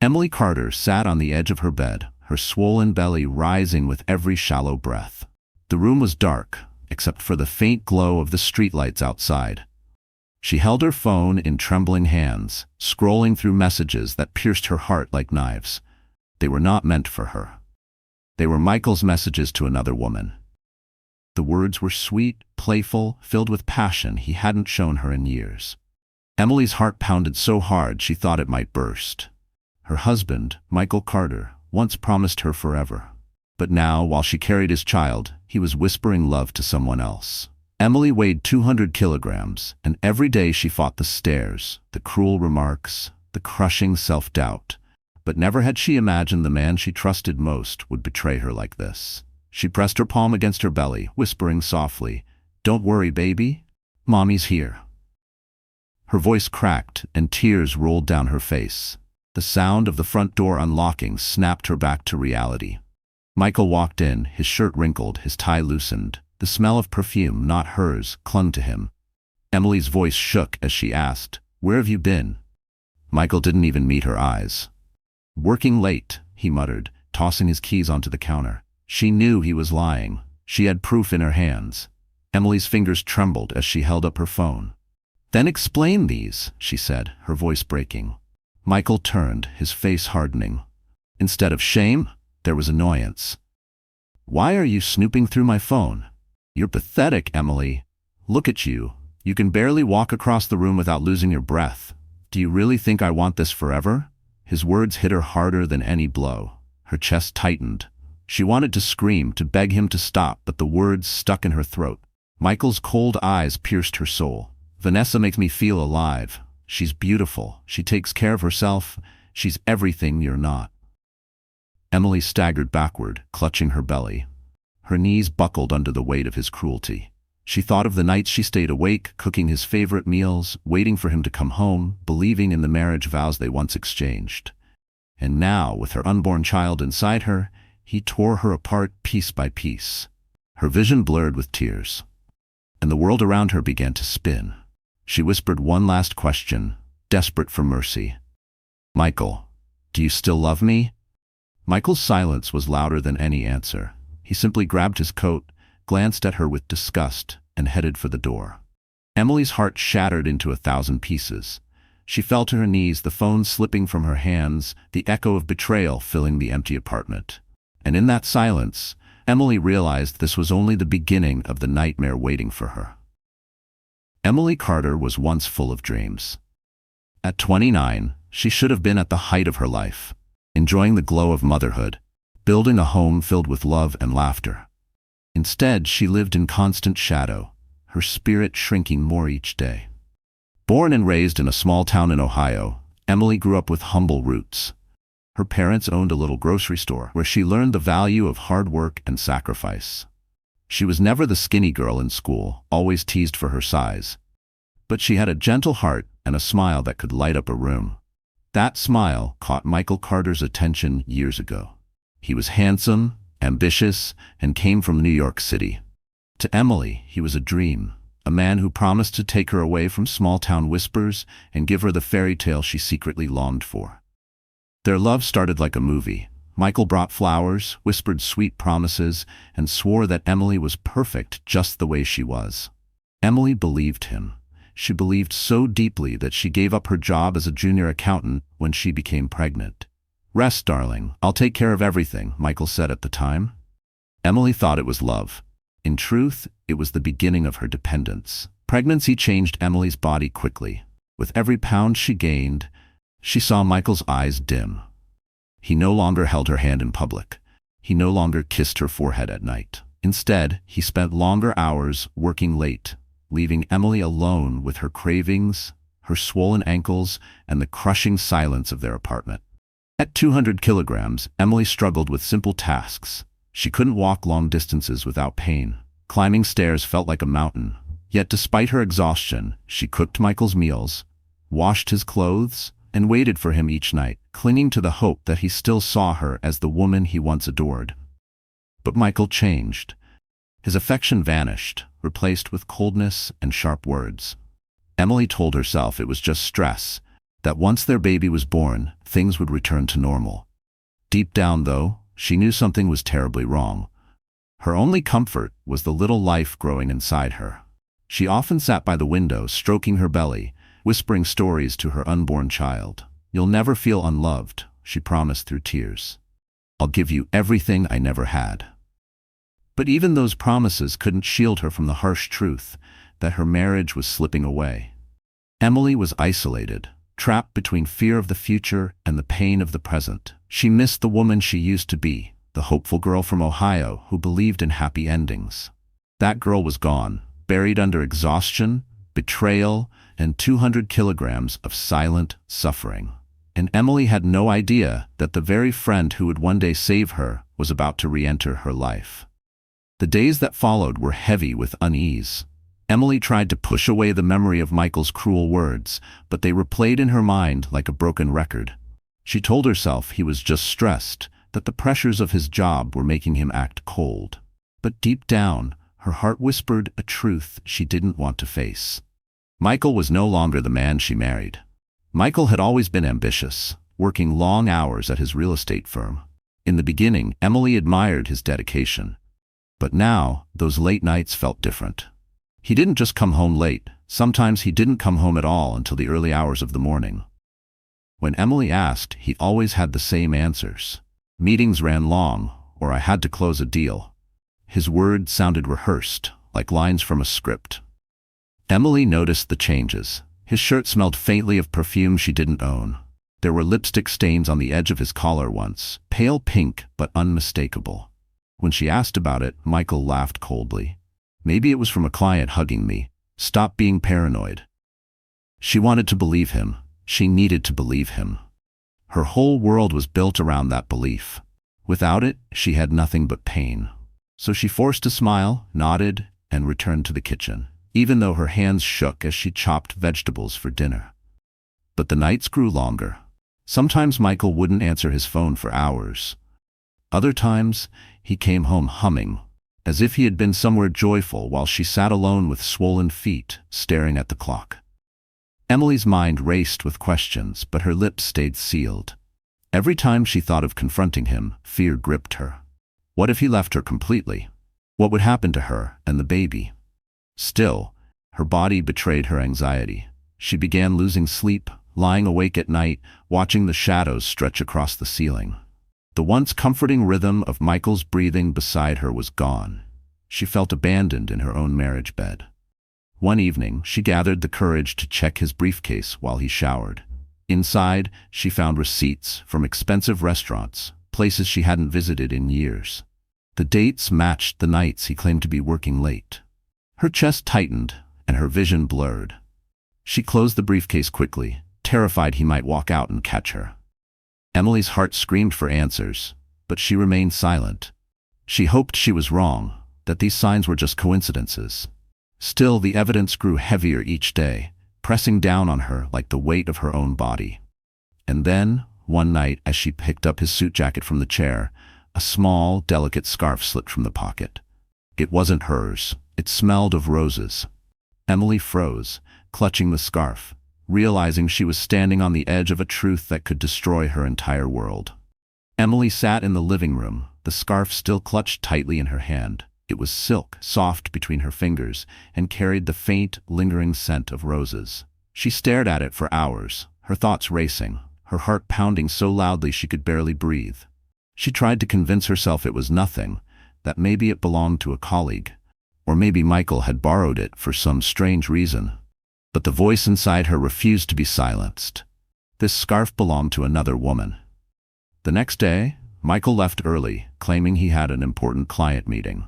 Emily Carter sat on the edge of her bed, her swollen belly rising with every shallow breath. The room was dark, except for the faint glow of the streetlights outside. She held her phone in trembling hands, scrolling through messages that pierced her heart like knives. They were not meant for her. They were Michael's messages to another woman. The words were sweet, playful, filled with passion he hadn't shown her in years. Emily's heart pounded so hard she thought it might burst. Her husband, Michael Carter, once promised her forever. But now, while she carried his child, he was whispering love to someone else. Emily weighed 200 kilograms, and every day she fought the stares, the cruel remarks, the crushing self-doubt. But never had she imagined the man she trusted most would betray her like this. She pressed her palm against her belly, whispering softly, "Don't worry, baby. Mommy's here." Her voice cracked, and tears rolled down her face. The sound of the front door unlocking snapped her back to reality. Michael walked in, his shirt wrinkled, his tie loosened. The smell of perfume, not hers, clung to him. Emily's voice shook as she asked, "Where have you been?" Michael didn't even meet her eyes. "Working late," he muttered, tossing his keys onto the counter. She knew he was lying. She had proof in her hands. Emily's fingers trembled as she held up her phone. "Then explain these," she said, her voice breaking. Michael turned, his face hardening. Instead of shame, there was annoyance. "Why are you snooping through my phone? You're pathetic, Emily. Look at you. You can barely walk across the room without losing your breath. Do you really think I want this forever?" His words hit her harder than any blow. Her chest tightened. She wanted to scream, to beg him to stop, but the words stuck in her throat. Michael's cold eyes pierced her soul. "Vanessa makes me feel alive. She's beautiful. She takes care of herself. She's everything you're not." Emily staggered backward, clutching her belly. Her knees buckled under the weight of his cruelty. She thought of the nights she stayed awake, cooking his favorite meals, waiting for him to come home, believing in the marriage vows they once exchanged. And now, with her unborn child inside her, he tore her apart piece by piece. Her vision blurred with tears, and the world around her began to spin. She whispered one last question, desperate for mercy. "Michael, do you still love me?" Michael's silence was louder than any answer. He simply grabbed his coat, glanced at her with disgust, and headed for the door. Emily's heart shattered into 1,000 pieces. She fell to her knees, the phone slipping from her hands, the echo of betrayal filling the empty apartment. And in that silence, Emily realized this was only the beginning of the nightmare waiting for her. Emily Carter was once full of dreams. At 29, she should have been at the height of her life, enjoying the glow of motherhood, building a home filled with love and laughter. Instead, she lived in constant shadow, her spirit shrinking more each day. Born and raised in a small town in Ohio, Emily grew up with humble roots. Her parents owned a little grocery store where she learned the value of hard work and sacrifice. She was never the skinny girl in school, always teased for her size. But she had a gentle heart and a smile that could light up a room. That smile caught Michael Carter's attention years ago. He was handsome, ambitious, and came from New York City. To Emily, he was a dream, a man who promised to take her away from small-town whispers and give her the fairy tale she secretly longed for. Their love started like a movie. Michael brought flowers, whispered sweet promises, and swore that Emily was perfect just the way she was. Emily believed him. She believed so deeply that she gave up her job as a junior accountant when she became pregnant. "Rest, darling. I'll take care of everything," Michael said at the time. Emily thought it was love. In truth, it was the beginning of her dependence. Pregnancy changed Emily's body quickly. With every pound she gained, she saw Michael's eyes dim. He no longer held her hand in public. He no longer kissed her forehead at night. Instead, he spent longer hours working late, leaving Emily alone with her cravings, her swollen ankles, and the crushing silence of their apartment. At 200 kilograms, Emily struggled with simple tasks. She couldn't walk long distances without pain. Climbing stairs felt like a mountain. Yet despite her exhaustion, she cooked Michael's meals, washed his clothes, and waited for him each night, clinging to the hope that he still saw her as the woman he once adored. But Michael changed. His affection vanished, replaced with coldness and sharp words. Emily told herself it was just stress, that once their baby was born, things would return to normal. Deep down, though, she knew something was terribly wrong. Her only comfort was the little life growing inside her. She often sat by the window, stroking her belly, whispering stories to her unborn child. "You'll never feel unloved," she promised through tears. "I'll give you everything I never had." But even those promises couldn't shield her from the harsh truth that her marriage was slipping away. Emily was isolated, trapped between fear of the future and the pain of the present. She missed the woman she used to be, the hopeful girl from Ohio who believed in happy endings. That girl was gone, buried under exhaustion, betrayal, and 200 kilograms of silent suffering. And Emily had no idea that the very friend who would one day save her was about to re-enter her life. The days that followed were heavy with unease. Emily tried to push away the memory of Michael's cruel words, but they replayed in her mind like a broken record. She told herself he was just stressed, that the pressures of his job were making him act cold. But deep down, her heart whispered a truth she didn't want to face. Michael was no longer the man she married. Michael had always been ambitious, working long hours at his real estate firm. In the beginning, Emily admired his dedication. But now, those late nights felt different. He didn't just come home late. Sometimes he didn't come home at all until the early hours of the morning. When Emily asked, he always had the same answers. Meetings ran long, or I had to close a deal. His words sounded rehearsed, like lines from a script. Emily noticed the changes. His shirt smelled faintly of perfume she didn't own. There were lipstick stains on the edge of his collar once, pale pink but unmistakable. When she asked about it, Michael laughed coldly. "Maybe it was from a client hugging me. Stop being paranoid." She wanted to believe him. She needed to believe him. Her whole world was built around that belief. Without it, she had nothing but pain. So she forced a smile, nodded, and returned to the kitchen, even though her hands shook as she chopped vegetables for dinner. But the nights grew longer. Sometimes Michael wouldn't answer his phone for hours. Other times, he came home humming, as if he had been somewhere joyful while she sat alone with swollen feet, staring at the clock. Emily's mind raced with questions, but her lips stayed sealed. Every time she thought of confronting him, fear gripped her. What if he left her completely? What would happen to her and the baby? Still, her body betrayed her anxiety. She began losing sleep, lying awake at night, watching the shadows stretch across the ceiling. The once comforting rhythm of Michael's breathing beside her was gone. She felt abandoned in her own marriage bed. One evening, she gathered the courage to check his briefcase while he showered. Inside, she found receipts from expensive restaurants, places she hadn't visited in years. The dates matched the nights he claimed to be working late. Her chest tightened, and her vision blurred. She closed the briefcase quickly, terrified he might walk out and catch her. Emily's heart screamed for answers, but she remained silent. She hoped she was wrong, that these signs were just coincidences. Still, the evidence grew heavier each day, pressing down on her like the weight of her own body. And then, one night, as she picked up his suit jacket from the chair, a small, delicate scarf slipped from the pocket. It wasn't hers. It smelled of roses. Emily froze, clutching the scarf, realizing she was standing on the edge of a truth that could destroy her entire world. Emily sat in the living room, the scarf still clutched tightly in her hand. It was silk, soft between her fingers, and carried the faint, lingering scent of roses. She stared at it for hours, her thoughts racing, her heart pounding so loudly she could barely breathe. She tried to convince herself it was nothing, that maybe it belonged to a colleague, or maybe Michael had borrowed it for some strange reason. But the voice inside her refused to be silenced. This scarf belonged to another woman. The next day, Michael left early, claiming he had an important client meeting.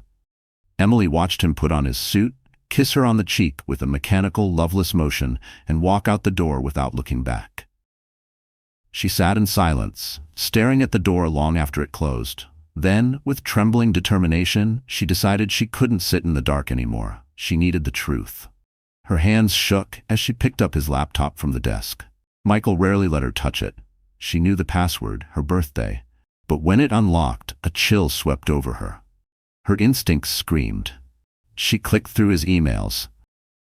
Emily watched him put on his suit, kiss her on the cheek with a mechanical, loveless motion, and walk out the door without looking back. She sat in silence, staring at the door long after it closed. Then, with trembling determination, she decided she couldn't sit in the dark anymore. She needed the truth. Her hands shook as she picked up his laptop from the desk. Michael rarely let her touch it. She knew the password, her birthday. But when it unlocked, a chill swept over her. Her instincts screamed. She clicked through his emails,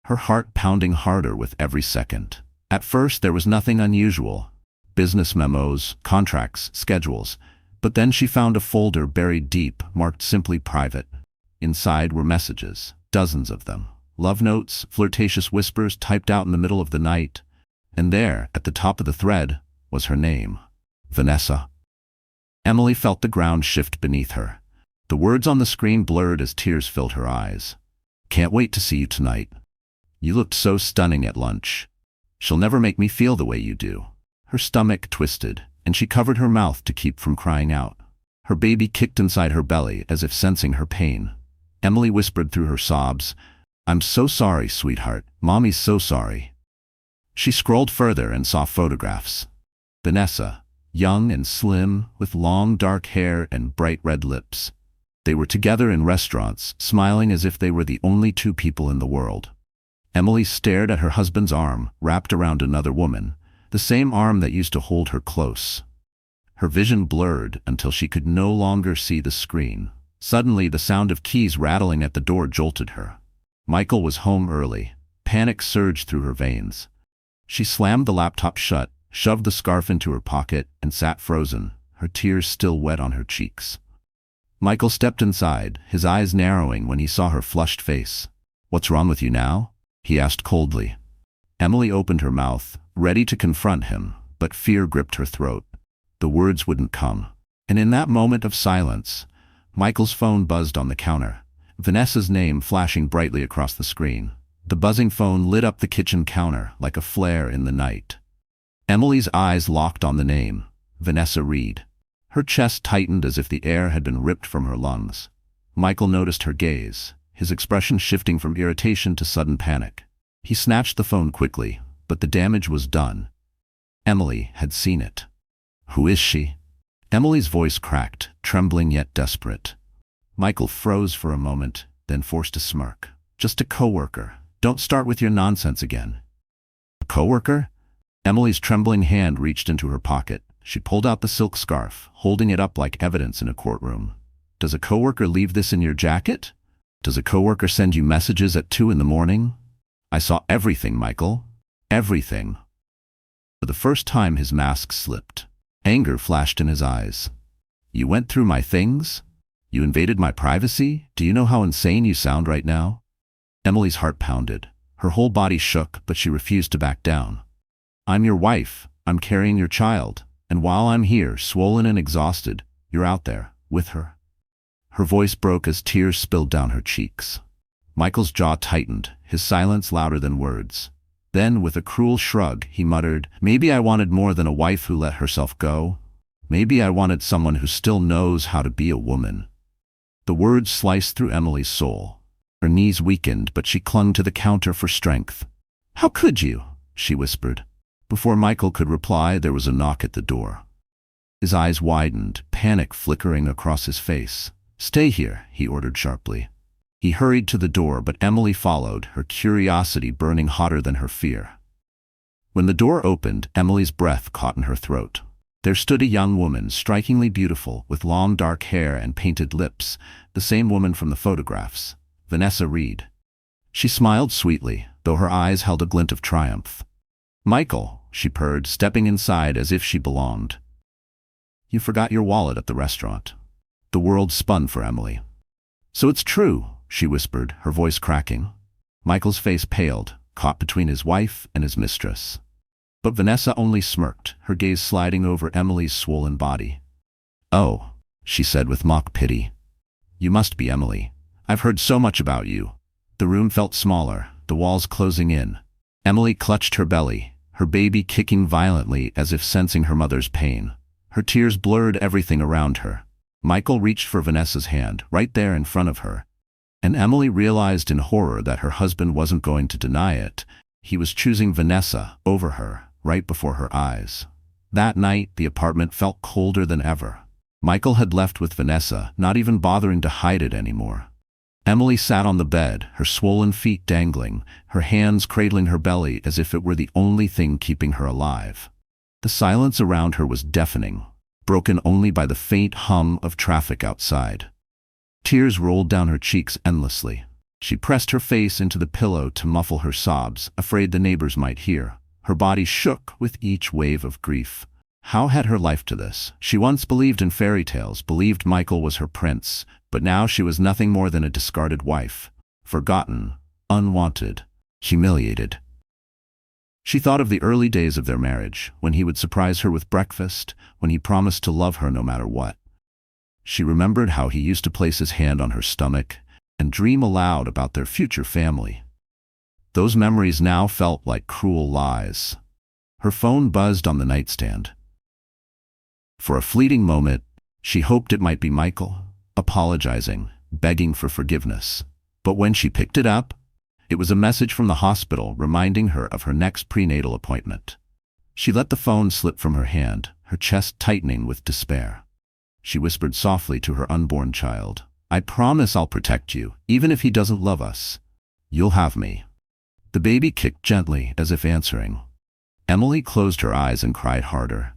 her heart pounding harder with every second. At first there was nothing unusual. Business memos, contracts, schedules. But then she found a folder buried deep, marked simply private. Inside were messages, dozens of them. Love notes, flirtatious whispers typed out in the middle of the night. And there, at the top of the thread, was her name. Vanessa. Emily felt the ground shift beneath her. The words on the screen blurred as tears filled her eyes. Can't wait to see you tonight. You looked so stunning at lunch. She'll never make me feel the way you do. Her stomach twisted, and she covered her mouth to keep from crying out. Her baby kicked inside her belly as if sensing her pain. Emily whispered through her sobs, I'm so sorry, sweetheart. Mommy's so sorry. She scrolled further and saw photographs. Vanessa, young and slim, with long dark hair and bright red lips. They were together in restaurants, smiling as if they were the only two people in the world. Emily stared at her husband's arm, wrapped around another woman, the same arm that used to hold her close. Her vision blurred until she could no longer see the screen. Suddenly, the sound of keys rattling at the door jolted her. Michael was home early. Panic surged through her veins. She slammed the laptop shut, shoved the scarf into her pocket, and sat frozen, her tears still wet on her cheeks. Michael stepped inside, his eyes narrowing when he saw her flushed face. What's wrong with you now? He asked coldly. Emily opened her mouth, ready to confront him, but fear gripped her throat. The words wouldn't come. And in that moment of silence, Michael's phone buzzed on the counter, Vanessa's name flashing brightly across the screen. The buzzing phone lit up the kitchen counter like a flare in the night. Emily's eyes locked on the name, Vanessa Reed. Her chest tightened as if the air had been ripped from her lungs. Michael noticed her gaze, his expression shifting from irritation to sudden panic. He snatched the phone quickly, but the damage was done. Emily had seen it. Who is she? Emily's voice cracked, trembling yet desperate. Michael froze for a moment, then forced a smirk. Just a coworker. Don't start with your nonsense again. A coworker? Emily's trembling hand reached into her pocket. She pulled out the silk scarf, holding it up like evidence in a courtroom. Does a coworker leave this in your jacket? Does a coworker send you messages at 2 in the morning? I saw everything, Michael. Everything. For the first time, his mask slipped. Anger flashed in his eyes. You went through my things? You invaded my privacy? Do you know how insane you sound right now? Emily's heart pounded. Her whole body shook, but she refused to back down. I'm your wife. I'm carrying your child. And while I'm here, swollen and exhausted, you're out there, with her. Her voice broke as tears spilled down her cheeks. Michael's jaw tightened, his silence louder than words. Then, with a cruel shrug, he muttered, Maybe I wanted more than a wife who let herself go. Maybe I wanted someone who still knows how to be a woman. The words sliced through Emily's soul. Her knees weakened, but she clung to the counter for strength. How could you? She whispered. Before Michael could reply, there was a knock at the door. His eyes widened, panic flickering across his face. Stay here, he ordered sharply. He hurried to the door, but Emily followed, her curiosity burning hotter than her fear. When the door opened, Emily's breath caught in her throat. There stood a young woman, strikingly beautiful, with long dark hair and painted lips, the same woman from the photographs, Vanessa Reed. She smiled sweetly, though her eyes held a glint of triumph. Michael, she purred, stepping inside as if she belonged. You forgot your wallet at the restaurant. The world spun for Emily. So it's true, she whispered, her voice cracking. Michael's face paled, caught between his wife and his mistress. But Vanessa only smirked, her gaze sliding over Emily's swollen body. Oh, she said with mock pity. You must be Emily. I've heard so much about you. The room felt smaller, the walls closing in. Emily clutched her belly, her baby kicking violently as if sensing her mother's pain. Her tears blurred everything around her. Michael reached for Vanessa's hand, right there in front of her. And Emily realized in horror that her husband wasn't going to deny it. He was choosing Vanessa over her, right before her eyes. That night, the apartment felt colder than ever. Michael had left with Vanessa, not even bothering to hide it anymore. Emily sat on the bed, her swollen feet dangling, her hands cradling her belly as if it were the only thing keeping her alive. The silence around her was deafening, broken only by the faint hum of traffic outside. Tears rolled down her cheeks endlessly. She pressed her face into the pillow to muffle her sobs, afraid the neighbors might hear. Her body shook with each wave of grief. How had her life to this? She once believed in fairy tales, believed Michael was her prince, but now she was nothing more than a discarded wife. Forgotten, unwanted, humiliated. She thought of the early days of their marriage, when he would surprise her with breakfast, when he promised to love her no matter what. She remembered how he used to place his hand on her stomach and dream aloud about their future family. Those memories now felt like cruel lies. Her phone buzzed on the nightstand. For a fleeting moment, she hoped it might be Michael, apologizing, begging for forgiveness. But when she picked it up, it was a message from the hospital reminding her of her next prenatal appointment. She let the phone slip from her hand, her chest tightening with despair. She whispered softly to her unborn child, "I promise I'll protect you, even if he doesn't love us. You'll have me." The baby kicked gently, as if answering. Emily closed her eyes and cried harder.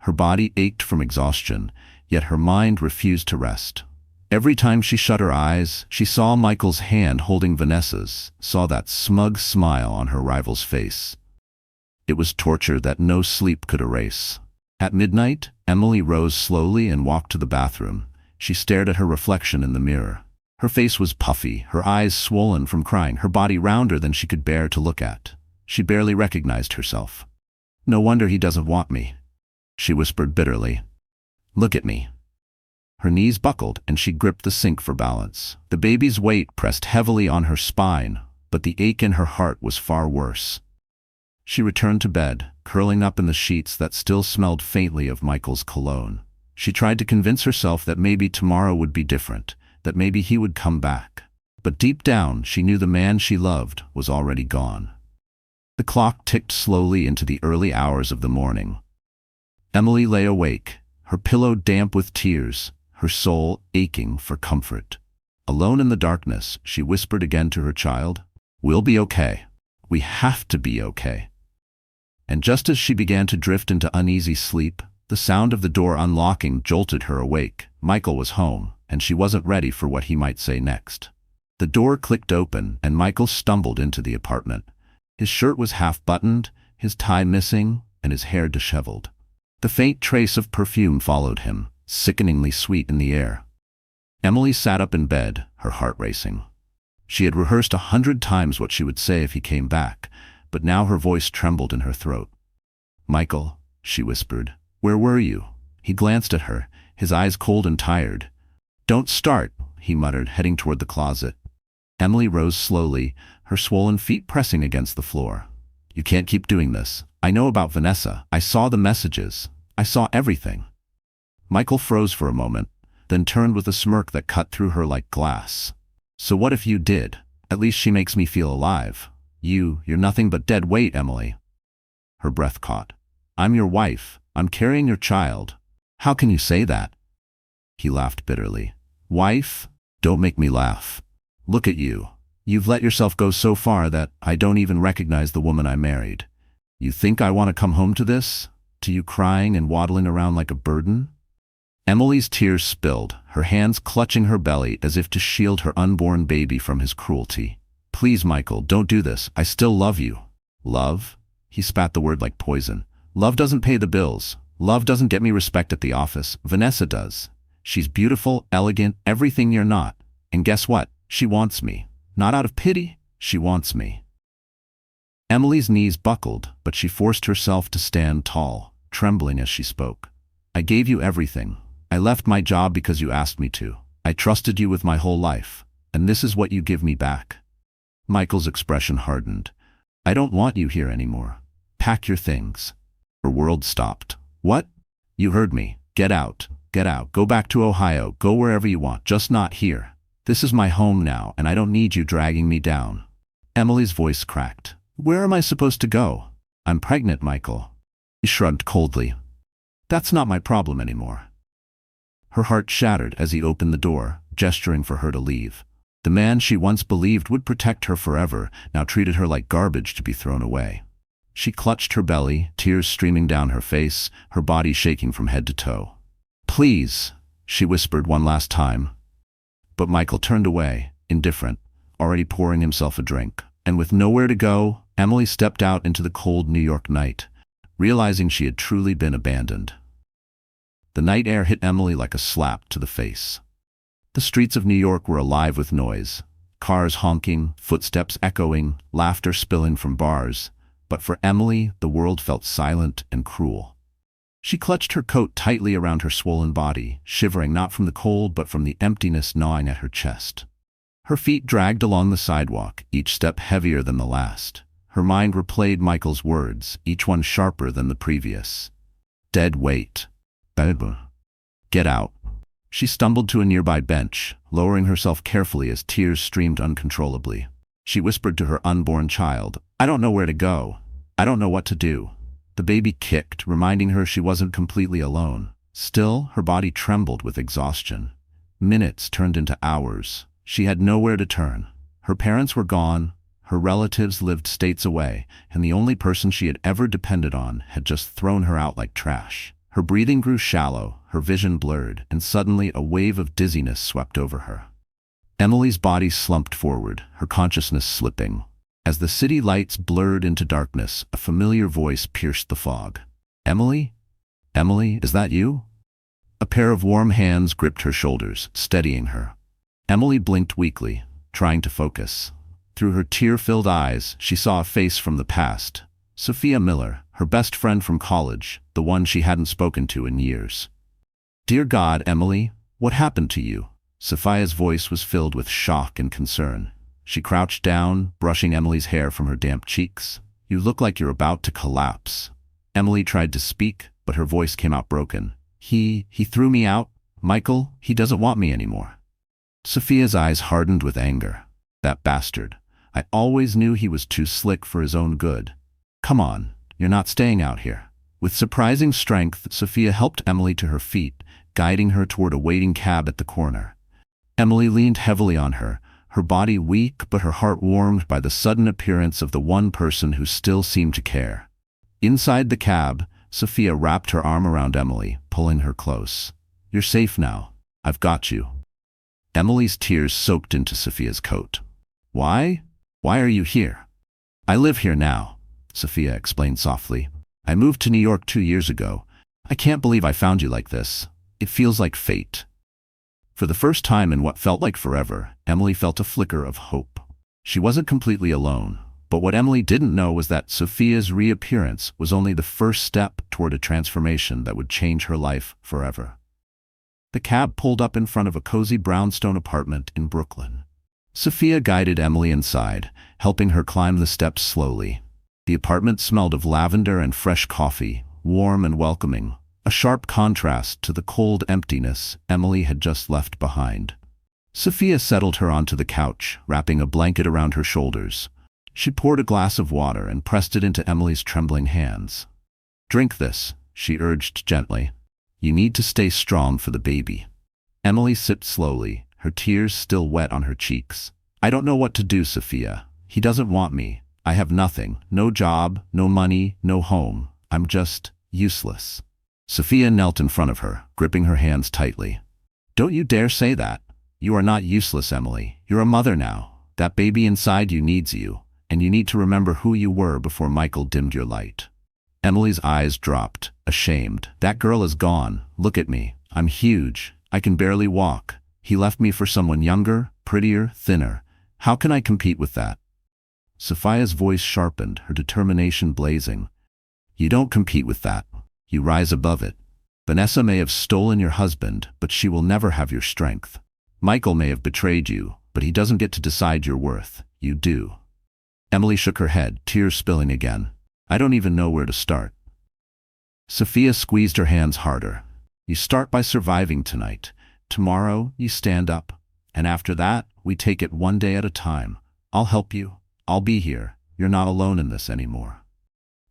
Her body ached from exhaustion, yet her mind refused to rest. Every time she shut her eyes, she saw Michael's hand holding Vanessa's, saw that smug smile on her rival's face. It was torture that no sleep could erase. At midnight, Emily rose slowly and walked to the bathroom. She stared at her reflection in the mirror. Her face was puffy, her eyes swollen from crying, her body rounder than she could bear to look at. She barely recognized herself. "No wonder he doesn't want me," she whispered bitterly. "Look at me." Her knees buckled and she gripped the sink for balance. The baby's weight pressed heavily on her spine, but the ache in her heart was far worse. She returned to bed, curling up in the sheets that still smelled faintly of Michael's cologne. She tried to convince herself that maybe tomorrow would be different, that maybe he would come back. But deep down, she knew the man she loved was already gone. The clock ticked slowly into the early hours of the morning. Emily lay awake, her pillow damp with tears, her soul aching for comfort. Alone in the darkness, she whispered again to her child, "We'll be okay. We have to be okay." And just as she began to drift into uneasy sleep, the sound of the door unlocking jolted her awake. Michael was home, and she wasn't ready for what he might say next. The door clicked open, and Michael stumbled into the apartment. His shirt was half-buttoned, his tie missing, and his hair disheveled. The faint trace of perfume followed him, sickeningly sweet in the air. Emily sat up in bed, her heart racing. She had rehearsed 100 times what she would say if he came back, but now her voice trembled in her throat. "Michael," she whispered, "where were you?" He glanced at her, his eyes cold and tired. "Don't start," he muttered, heading toward the closet. Emily rose slowly, her swollen feet pressing against the floor. "You can't keep doing this. I know about Vanessa. I saw the messages. I saw everything." Michael froze for a moment, then turned with a smirk that cut through her like glass. "So what if you did? At least she makes me feel alive. You're nothing but dead weight, Emily." Her breath caught. "I'm your wife. I'm carrying your child. How can you say that?" He laughed bitterly. "Wife? Don't make me laugh. Look at you. You've let yourself go so far that I don't even recognize the woman I married. You think I want to come home to this? To you crying and waddling around like a burden?" Emily's tears spilled, her hands clutching her belly as if to shield her unborn baby from his cruelty. "Please, Michael, don't do this. I still love you." "Love?" He spat the word like poison. "Love doesn't pay the bills. Love doesn't get me respect at the office. Vanessa does. She's beautiful, elegant, everything you're not. And guess what? She wants me. Not out of pity. She wants me." Emily's knees buckled, but she forced herself to stand tall, trembling as she spoke. "I gave you everything. I left my job because you asked me to. I trusted you with my whole life, and this is what you give me back." Michael's expression hardened. "I don't want you here anymore. Pack your things." Her world stopped. "What?" "You heard me. Get out. Get out. Go back to Ohio. Go wherever you want, just not here. This is my home now, and I don't need you dragging me down." Emily's voice cracked. "Where am I supposed to go?" "I'm pregnant, Michael." He shrugged coldly. "That's not my problem anymore." Her heart shattered as he opened the door, gesturing for her to leave. The man she once believed would protect her forever now treated her like garbage to be thrown away. She clutched her belly, tears streaming down her face, her body shaking from head to toe. "Please," she whispered one last time. But Michael turned away, indifferent, already pouring himself a drink. And with nowhere to go, Emily stepped out into the cold New York night, realizing she had truly been abandoned. The night air hit Emily like a slap to the face. The streets of New York were alive with noise, cars honking, footsteps echoing, laughter spilling from bars. But for Emily, the world felt silent and cruel. She clutched her coat tightly around her swollen body, shivering not from the cold but from the emptiness gnawing at her chest. Her feet dragged along the sidewalk, each step heavier than the last. Her mind replayed Michael's words, each one sharper than the previous. Dead weight. Get out. She stumbled to a nearby bench, lowering herself carefully as tears streamed uncontrollably. She whispered to her unborn child, "I don't know where to go. I don't know what to do." The baby kicked, reminding her she wasn't completely alone. Still, her body trembled with exhaustion. Minutes turned into hours. She had nowhere to turn. Her parents were gone, her relatives lived states away, and the only person she had ever depended on had just thrown her out like trash. Her breathing grew shallow, her vision blurred, and suddenly a wave of dizziness swept over her. Emily's body slumped forward, her consciousness slipping. As the city lights blurred into darkness, a familiar voice pierced the fog. "Emily? Emily, is that you?" A pair of warm hands gripped her shoulders, steadying her. Emily blinked weakly, trying to focus. Through her tear-filled eyes, she saw a face from the past. Sophia Miller, her best friend from college, the one she hadn't spoken to in years. "Dear God, Emily, what happened to you?" Sophia's voice was filled with shock and concern. She crouched down, brushing Emily's hair from her damp cheeks. "You look like you're about to collapse." Emily tried to speak, but her voice came out broken. He threw me out. Michael, he doesn't want me anymore." Sophia's eyes hardened with anger. "That bastard. I always knew he was too slick for his own good. Come on, you're not staying out here." With surprising strength, Sophia helped Emily to her feet, guiding her toward a waiting cab at the corner. Emily leaned heavily on her body weak but her heart warmed by the sudden appearance of the one person who still seemed to care. Inside the cab, Sophia wrapped her arm around Emily, pulling her close. "You're safe now. I've got you." Emily's tears soaked into Sophia's coat. Why? Why are you here?" "I live here now," Sophia explained softly. "I moved to New York 2 years ago. I can't believe I found you like this. It feels like fate." For the first time in what felt like forever, Emily felt a flicker of hope. She wasn't completely alone, but what Emily didn't know was that Sophia's reappearance was only the first step toward a transformation that would change her life forever. The cab pulled up in front of a cozy brownstone apartment in Brooklyn. Sophia guided Emily inside, helping her climb the steps slowly. The apartment smelled of lavender and fresh coffee, warm and welcoming, a sharp contrast to the cold emptiness Emily had just left behind. Sophia settled her onto the couch, wrapping a blanket around her shoulders. She poured a glass of water and pressed it into Emily's trembling hands. "Drink this," she urged gently. "You need to stay strong for the baby." Emily sipped slowly, her tears still wet on her cheeks. "I don't know what to do, Sophia. He doesn't want me. I have nothing, no job, no money, no home. I'm just useless." Sophia knelt in front of her, gripping her hands tightly. "Don't you dare say that. You are not useless, Emily. You're a mother now. That baby inside you needs you, and you need to remember who you were before Michael dimmed your light." Emily's eyes dropped, ashamed. "That girl is gone. Look at me. I'm huge. I can barely walk. He left me for someone younger, prettier, thinner. How can I compete with that?" Sophia's voice sharpened, her determination blazing. "You don't compete with that. You rise above it. Vanessa may have stolen your husband, but she will never have your strength. Michael may have betrayed you, but he doesn't get to decide your worth. You do." Emily shook her head, tears spilling again. "I don't even know where to start." Sophia squeezed her hands harder. "You start by surviving tonight. Tomorrow, you stand up. And after that, we take it one day at a time. I'll help you. I'll be here. You're not alone in this anymore."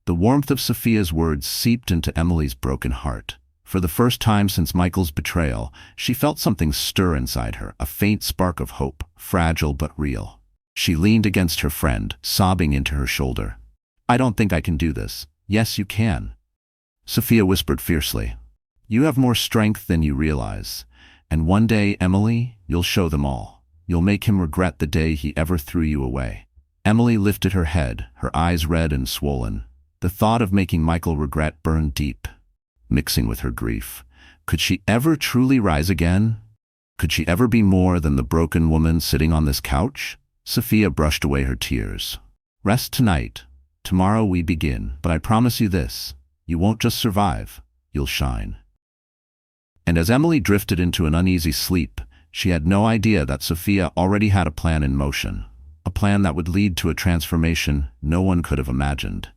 The warmth of Sophia's words seeped into Emily's broken heart. For the first time since Michael's betrayal, she felt something stir inside her, a faint spark of hope, fragile but real. She leaned against her friend, sobbing into her shoulder. "I don't think I can do this." "Yes, you can," Sophia whispered fiercely. "You have more strength than you realize. And one day, Emily, you'll show them all. You'll make him regret the day he ever threw you away." Emily lifted her head, her eyes red and swollen. The thought of making Michael regret burned deep, mixing with her grief. Could she ever truly rise again? Could she ever be more than the broken woman sitting on this couch? Sophia brushed away her tears. Rest tonight. Tomorrow we begin. But I promise you this, you won't just survive, you'll shine. And as Emily drifted into an uneasy sleep, she had no idea that Sophia already had a plan in motion. A plan that would lead to a transformation no one could have imagined.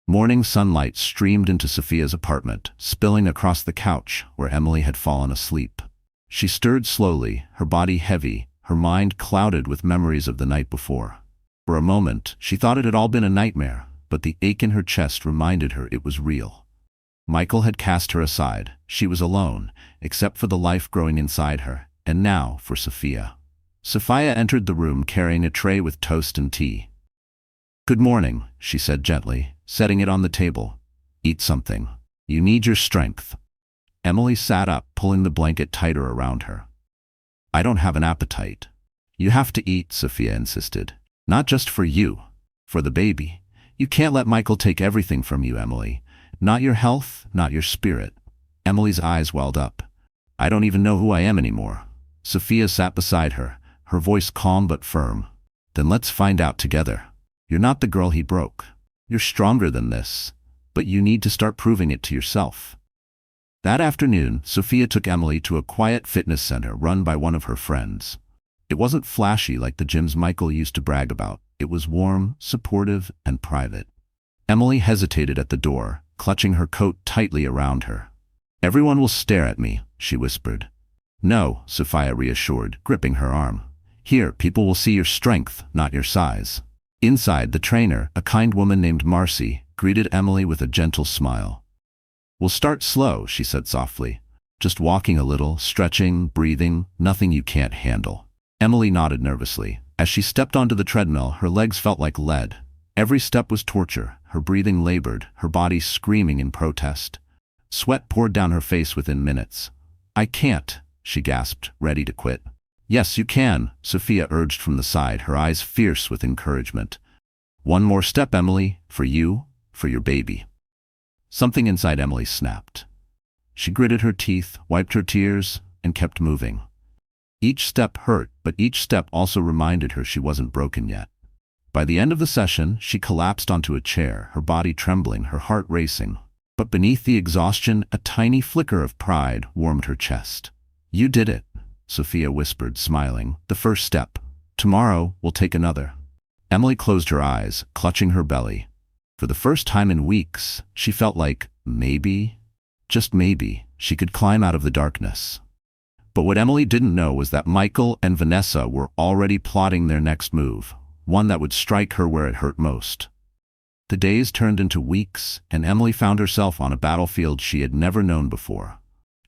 Morning sunlight streamed into Sophia's apartment, spilling across the couch where Emily had fallen asleep. She stirred slowly, her body heavy, her mind clouded with memories of the night before. For a moment, she thought it had all been a nightmare, but the ache in her chest reminded her it was real. Michael had cast her aside. She was alone, except for the life growing inside her, and now for Sophia. Sophia entered the room carrying a tray with toast and tea. "Good morning," she said gently, setting it on the table. "Eat something. You need your strength." Emily sat up, pulling the blanket tighter around her. "I don't have an appetite." "You have to eat," Sophia insisted. "Not just for you, for the baby. You can't let Michael take everything from you, Emily. Not your health, not your spirit." Emily's eyes welled up. "I don't even know who I am anymore." Sophia sat beside her, her voice calm but firm. "Then let's find out together. You're not the girl he broke. You're stronger than this, but you need to start proving it to yourself." That afternoon, Sophia took Emily to a quiet fitness center run by one of her friends. It wasn't flashy like the gyms Michael used to brag about. It was warm, supportive, and private. Emily hesitated at the door, clutching her coat tightly around her. "Everyone will stare at me," she whispered. "No," Sophia reassured, gripping her arm. "Here, people will see your strength, not your size." Inside, the trainer, a kind woman named Marcy, greeted Emily with a gentle smile. "We'll start slow," she said softly. "Just walking a little, stretching, breathing, nothing you can't handle." Emily nodded nervously. As she stepped onto the treadmill, her legs felt like lead. Every step was torture, her breathing labored, her body screaming in protest. Sweat poured down her face within minutes. "I can't," she gasped, ready to quit. "Yes, you can," Sophia urged from the side, her eyes fierce with encouragement. "One more step, Emily, for you, for your baby." Something inside Emily snapped. She gritted her teeth, wiped her tears, and kept moving. Each step hurt, but each step also reminded her she wasn't broken yet. By the end of the session, she collapsed onto a chair, her body trembling, her heart racing. But beneath the exhaustion, a tiny flicker of pride warmed her chest. "You did it," Sophia whispered, smiling. "The first step. Tomorrow, we'll take another." Emily closed her eyes, clutching her belly. For the first time in weeks, she felt like maybe, just maybe, she could climb out of the darkness. But what Emily didn't know was that Michael and Vanessa were already plotting their next move, one that would strike her where it hurt most. The days turned into weeks, and Emily found herself on a battlefield she had never known before.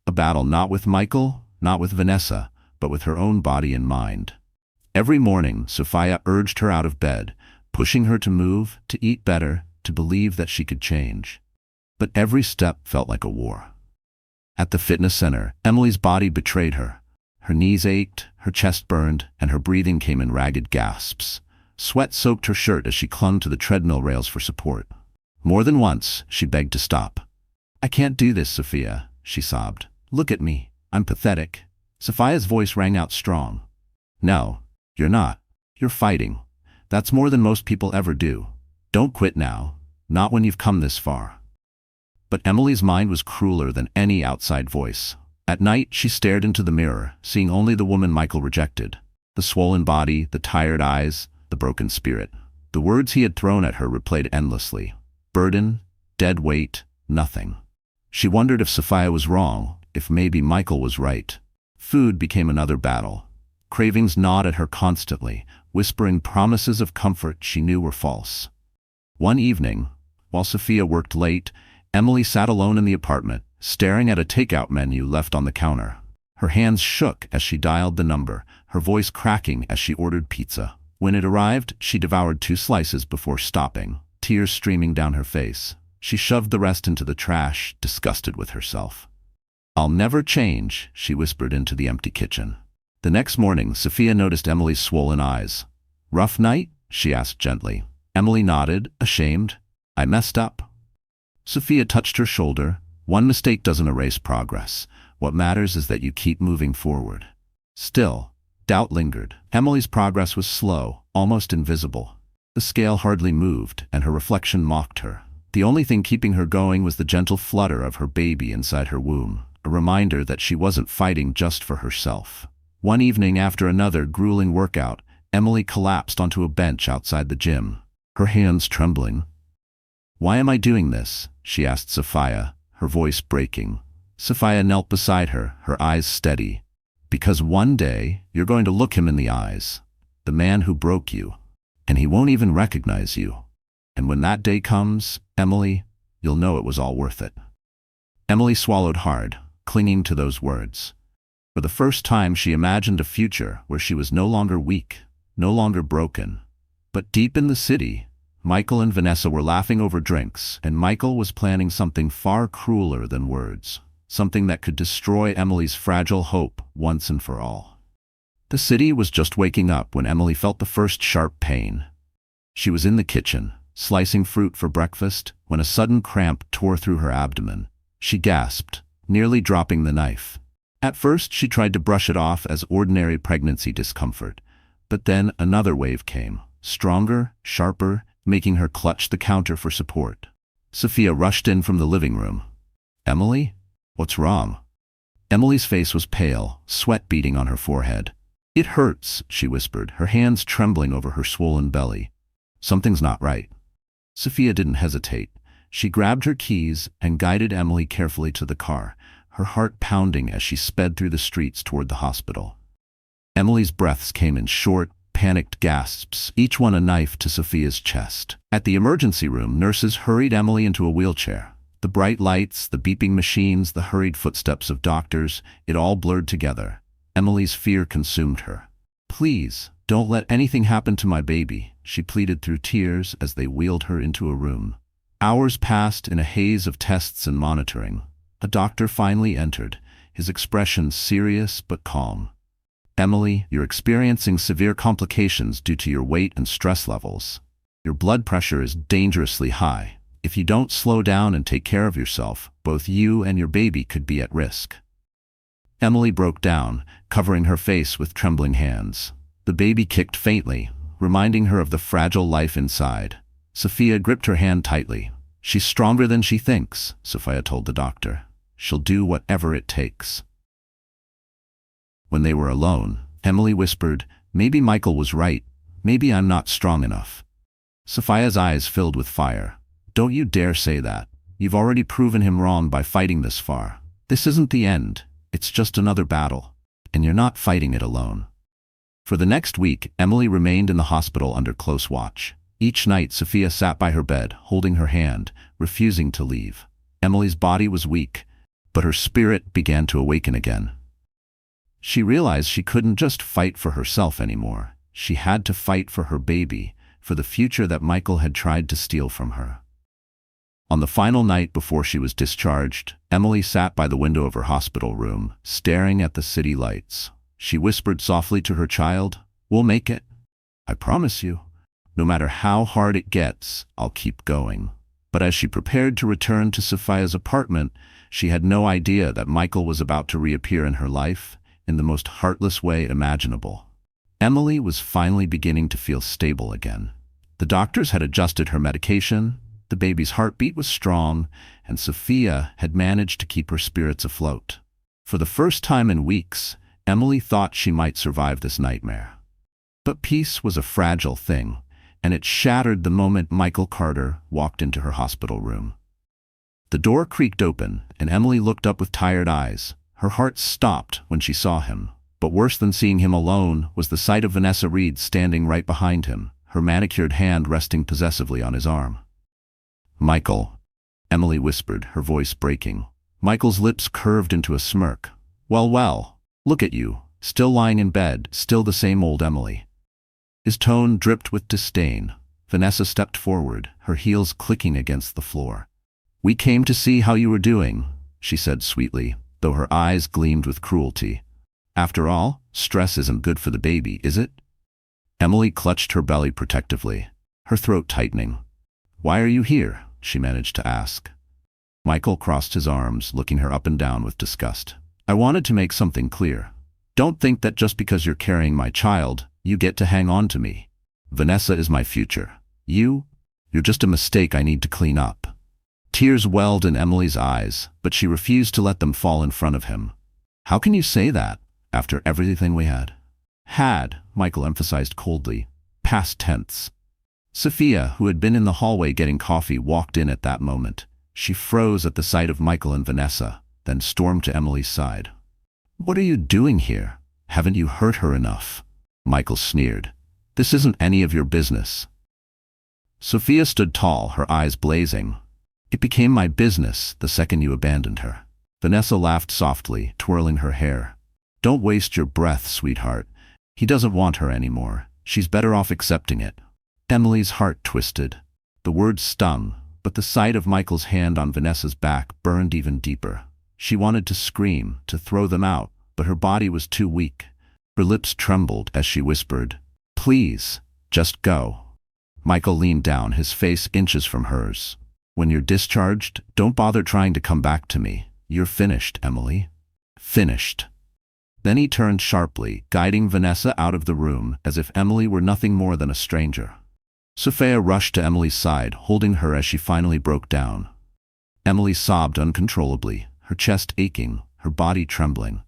A battle not with Michael, not with Vanessa, but with her own body and mind. Every morning, Sophia urged her out of bed, pushing her to move, to eat better, to believe that she could change. But every step felt like a war. At the fitness center, Emily's body betrayed her. Her knees ached, her chest burned, and her breathing came in ragged gasps. Sweat soaked her shirt as she clung to the treadmill rails for support. More than once, she begged to stop. "I can't do this, Sophia," she sobbed. "Look at me. I'm pathetic." Sophia's voice rang out strong. "No, you're not. You're fighting. That's more than most people ever do. Don't quit now. Not when you've come this far." But Emily's mind was crueler than any outside voice. At night, she stared into the mirror, seeing only the woman Michael rejected. The swollen body, the tired eyes, the broken spirit. The words he had thrown at her replayed endlessly. Burden, dead weight, nothing. She wondered if Sophia was wrong, if maybe Michael was right. Food became another battle. Cravings gnawed at her constantly, whispering promises of comfort she knew were false. One evening, while Sophia worked late, Emily sat alone in the apartment, staring at a takeout menu left on the counter. Her hands shook as she dialed the number, her voice cracking as she ordered pizza. When it arrived, she devoured 2 slices before stopping, tears streaming down her face. She shoved the rest into the trash, disgusted with herself. "I'll never change," she whispered into the empty kitchen. The next morning, Sophia noticed Emily's swollen eyes. "Rough night?" she asked gently. Emily nodded, ashamed. I messed up. Sophia touched her shoulder. One mistake doesn't erase progress. What matters is that you keep moving forward. Still, doubt lingered. Emily's progress was slow, almost invisible. The scale hardly moved, and her reflection mocked her. The only thing keeping her going was the gentle flutter of her baby inside her womb, a reminder that she wasn't fighting just for herself. One evening after another grueling workout, Emily collapsed onto a bench outside the gym, her hands trembling. "Why am I doing this?" she asked Sophia, her voice breaking. Sophia knelt beside her, her eyes steady. "Because one day, you're going to look him in the eyes, the man who broke you, and he won't even recognize you. And when that day comes, Emily, you'll know it was all worth it." Emily swallowed hard, clinging to those words. For the first time, she imagined a future where she was no longer weak, no longer broken. But deep in the city, Michael and Vanessa were laughing over drinks, and Michael was planning something far crueler than words, something that could destroy Emily's fragile hope once and for all. The city was just waking up when Emily felt the first sharp pain. She was in the kitchen, slicing fruit for breakfast, when a sudden cramp tore through her abdomen. She gasped, nearly dropping the knife. At first, she tried to brush it off as ordinary pregnancy discomfort, but then another wave came, stronger, sharper, making her clutch the counter for support. Sophia rushed in from the living room. "Emily? What's wrong?" Emily's face was pale, sweat beading on her forehead. "It hurts," she whispered, her hands trembling over her swollen belly. "Something's not right." Sophia didn't hesitate. She grabbed her keys and guided Emily carefully to the car, her heart pounding as she sped through the streets toward the hospital. Emily's breaths came in short, panicked gasps, each one a knife to Sophia's chest. At the emergency room, nurses hurried Emily into a wheelchair. The bright lights, the beeping machines, the hurried footsteps of doctors, it all blurred together. Emily's fear consumed her. "Please, don't let anything happen to my baby," she pleaded through tears as they wheeled her into a room. Hours passed in a haze of tests and monitoring. A doctor finally entered, his expression serious but calm. "Emily, you're experiencing severe complications due to your weight and stress levels. Your blood pressure is dangerously high. If you don't slow down and take care of yourself, both you and your baby could be at risk." Emily broke down, covering her face with trembling hands. The baby kicked faintly, reminding her of the fragile life inside. Sophia gripped her hand tightly. "She's stronger than she thinks," Sophia told the doctor. "She'll do whatever it takes." When they were alone, Emily whispered, "Maybe Michael was right. Maybe I'm not strong enough." Sophia's eyes filled with fire. "Don't you dare say that. You've already proven him wrong by fighting this far. This isn't the end. It's just another battle. And you're not fighting it alone." For the next week, Emily remained in the hospital under close watch. Each night, Sophia sat by her bed, holding her hand, refusing to leave. Emily's body was weak, but her spirit began to awaken again. She realized she couldn't just fight for herself anymore. She had to fight for her baby, for the future that Michael had tried to steal from her. On the final night before she was discharged, Emily sat by the window of her hospital room, staring at the city lights. She whispered softly to her child, "We'll make it. I promise you. No matter how hard it gets, I'll keep going." But as she prepared to return to Sophia's apartment, she had no idea that Michael was about to reappear in her life in the most heartless way imaginable. Emily was finally beginning to feel stable again. The doctors had adjusted her medication, the baby's heartbeat was strong, and Sophia had managed to keep her spirits afloat. For the first time in weeks, Emily thought she might survive this nightmare. But peace was a fragile thing, and it shattered the moment Michael Carter walked into her hospital room. The door creaked open, and Emily looked up with tired eyes. Her heart stopped when she saw him. But worse than seeing him alone was the sight of Vanessa Reed standing right behind him, her manicured hand resting possessively on his arm. "Michael," Emily whispered, her voice breaking. Michael's lips curved into a smirk. Well, look at you, still lying in bed, still the same old Emily." His tone dripped with disdain. Vanessa stepped forward, her heels clicking against the floor. "We came to see how you were doing," she said sweetly, though her eyes gleamed with cruelty. "After all, stress isn't good for the baby, is it?" Emily clutched her belly protectively, her throat tightening. "Why are you here?" she managed to ask. Michael crossed his arms, looking her up and down with disgust. "I wanted to make something clear. Don't think that just because you're carrying my child, you get to hang on to me. Vanessa is my future. You're just a mistake I need to clean up." Tears welled in Emily's eyes, but she refused to let them fall in front of him. "How can you say that, after everything we had?" "Had," Michael emphasized coldly. Past tense. Sophia, who had been in the hallway getting coffee, walked in at that moment. She froze at the sight of Michael and Vanessa, then stormed to Emily's side. "What are you doing here? Haven't you hurt her enough?" Michael sneered. "This isn't any of your business." Sophia stood tall, her eyes blazing. "It became my business the second you abandoned her." Vanessa laughed softly, twirling her hair. "Don't waste your breath, sweetheart. He doesn't want her anymore. She's better off accepting it." Emily's heart twisted. The words stung, but the sight of Michael's hand on Vanessa's back burned even deeper. She wanted to scream, to throw them out, but her body was too weak. Her lips trembled as she whispered, "Please, just go." Michael leaned down, his face inches from hers. "When you're discharged, don't bother trying to come back to me. You're finished, Emily. Finished." Then he turned sharply, guiding Vanessa out of the room as if Emily were nothing more than a stranger. Sophia rushed to Emily's side, holding her as she finally broke down. Emily sobbed uncontrollably, her chest aching, her body trembling.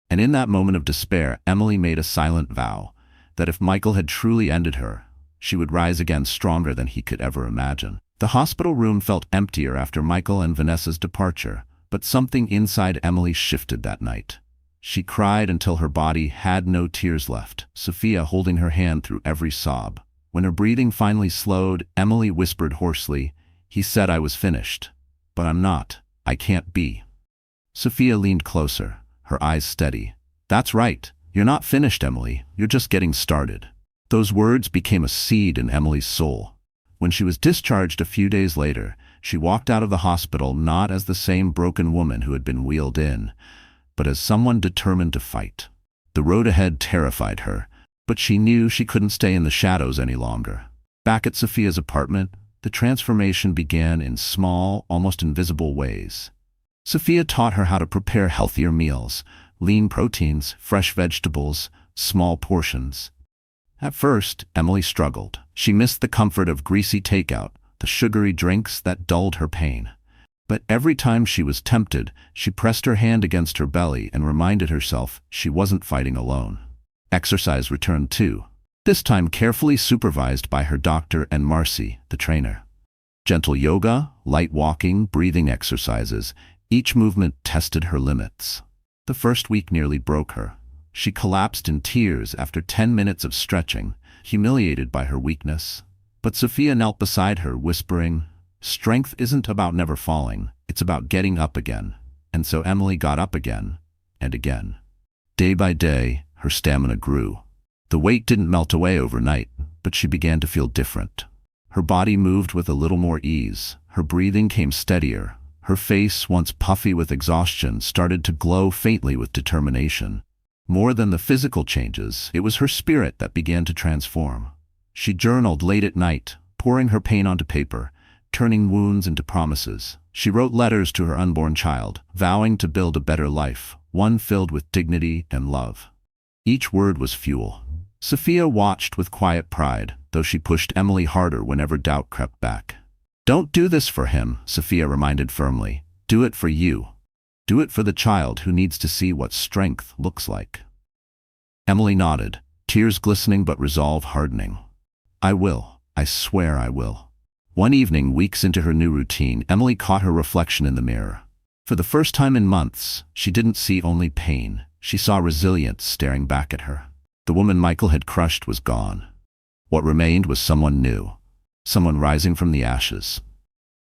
And in that moment of despair, Emily made a silent vow that if Michael had truly ended her, she would rise again stronger than he could ever imagine. The hospital room felt emptier after Michael and Vanessa's departure, but something inside Emily shifted that night. She cried until her body had no tears left, Sophia holding her hand through every sob. When her breathing finally slowed, Emily whispered hoarsely, "He said I was finished. But I'm not. I can't be." Sophia leaned closer, her eyes steady. "That's right. You're not finished, Emily. You're just getting started." Those words became a seed in Emily's soul. When she was discharged a few days later, she walked out of the hospital not as the same broken woman who had been wheeled in, but as someone determined to fight. The road ahead terrified her, but she knew she couldn't stay in the shadows any longer. Back at Sophia's apartment, the transformation began in small, almost invisible ways. Sophia taught her how to prepare healthier meals, lean proteins, fresh vegetables, small portions. At first, Emily struggled. She missed the comfort of greasy takeout, the sugary drinks that dulled her pain. But every time she was tempted, she pressed her hand against her belly and reminded herself she wasn't fighting alone. Exercise returned too, this time carefully supervised by her doctor and Marcy, the trainer. Gentle yoga, light walking, breathing exercises, each movement tested her limits. The first week nearly broke her. She collapsed in tears after 10 minutes of stretching, humiliated by her weakness. But Sophia knelt beside her, whispering, "Strength isn't about never falling, it's about getting up again." And so Emily got up again, and again. Day by day, her stamina grew. The weight didn't melt away overnight, but she began to feel different. Her body moved with a little more ease, her breathing came steadier, her face, once puffy with exhaustion, started to glow faintly with determination. More than the physical changes, it was her spirit that began to transform. She journaled late at night, pouring her pain onto paper, turning wounds into promises. She wrote letters to her unborn child, vowing to build a better life, one filled with dignity and love. Each word was fuel. Sophia watched with quiet pride, though she pushed Emily harder whenever doubt crept back. "Don't do this for him," Sophia reminded firmly. "Do it for you. Do it for the child who needs to see what strength looks like." Emily nodded, tears glistening but resolve hardening. "I will. I swear I will." One evening, weeks into her new routine, Emily caught her reflection in the mirror. For the first time in months, she didn't see only pain. She saw resilience staring back at her. The woman Michael had crushed was gone. What remained was someone new, someone rising from the ashes.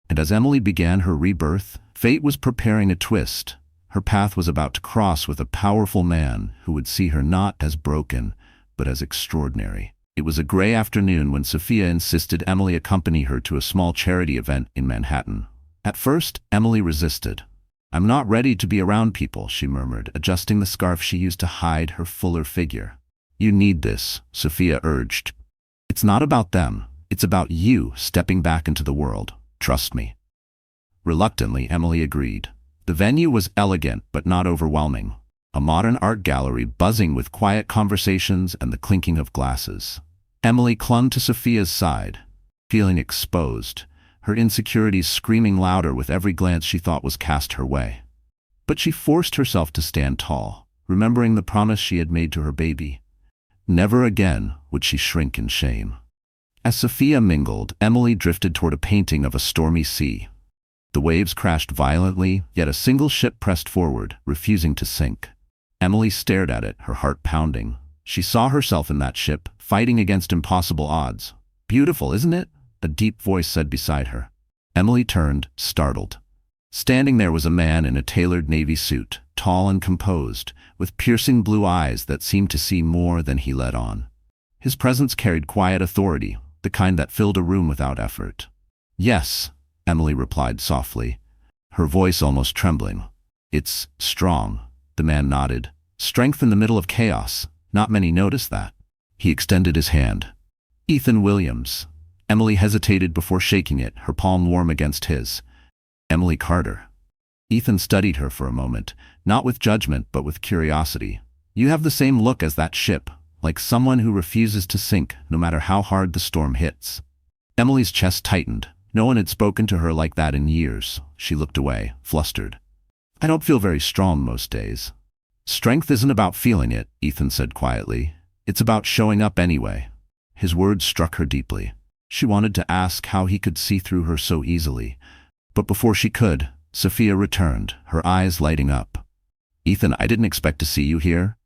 And as Emily began her rebirth, fate was preparing a twist. Her path was about to cross with a powerful man who would see her not as broken, but as extraordinary. It was a gray afternoon when Sophia insisted Emily accompany her to a small charity event in Manhattan. At first, Emily resisted. "I'm not ready to be around people," she murmured, adjusting the scarf she used to hide her fuller figure. You need this, Sophia urged. It's not about them. It's about you stepping back into the world. Trust me. Reluctantly, Emily agreed. The venue was elegant but not overwhelming. A modern art gallery buzzing with quiet conversations and the clinking of glasses. Emily clung to Sophia's side, feeling exposed, her insecurities screaming louder with every glance she thought was cast her way. But she forced herself to stand tall, remembering the promise she had made to her baby. Never again would she shrink in shame. As Sophia mingled, Emily drifted toward a painting of a stormy sea. The waves crashed violently, yet a single ship pressed forward, refusing to sink. Emily stared at it, her heart pounding. She saw herself in that ship, fighting against impossible odds. Beautiful, isn't it? A deep voice said beside her. Emily turned, startled. Standing there was a man in a tailored navy suit, tall and composed, with piercing blue eyes that seemed to see more than he let on. His presence carried quiet authority, the kind that filled a room without effort. Yes, Emily replied softly, her voice almost trembling. It's strong, the man nodded. Strength in the middle of chaos. Not many notice that. He extended his hand. Ethan Williams. Emily hesitated before shaking it, her palm warm against his. Emily Carter. Ethan studied her for a moment, not with judgment but with curiosity. You have the same look as that ship, like someone who refuses to sink no matter how hard the storm hits. Emily's chest tightened. No one had spoken to her like that in years. She looked away, flustered. I don't feel very strong most days. Strength isn't about feeling it, Ethan said quietly. It's about showing up anyway. His words struck her deeply. She wanted to ask how he could see through her so easily. But before she could, Sophia returned, her eyes lighting up. Ethan, I didn't expect to see you here.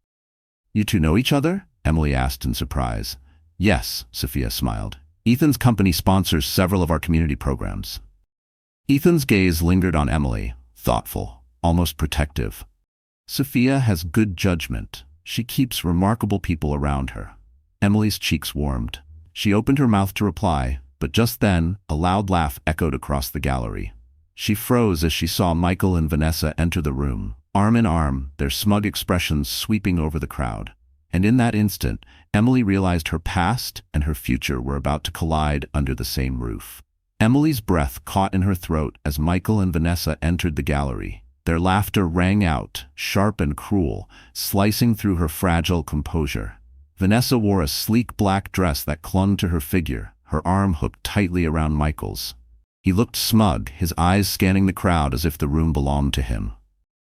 You two know each other? Emily asked in surprise. Yes, Sophia smiled. Ethan's company sponsors several of our community programs. Ethan's gaze lingered on Emily, thoughtful, almost protective. Sophia has good judgment. She keeps remarkable people around her. Emily's cheeks warmed. She opened her mouth to reply, but just then, a loud laugh echoed across the gallery. She froze as she saw Michael and Vanessa enter the room, arm in arm, their smug expressions sweeping over the crowd. And in that instant, Emily realized her past and her future were about to collide under the same roof. Emily's breath caught in her throat as Michael and Vanessa entered the gallery. Their laughter rang out, sharp and cruel, slicing through her fragile composure. Vanessa wore a sleek black dress that clung to her figure, her arm hooked tightly around Michael's. He looked smug, his eyes scanning the crowd as if the room belonged to him.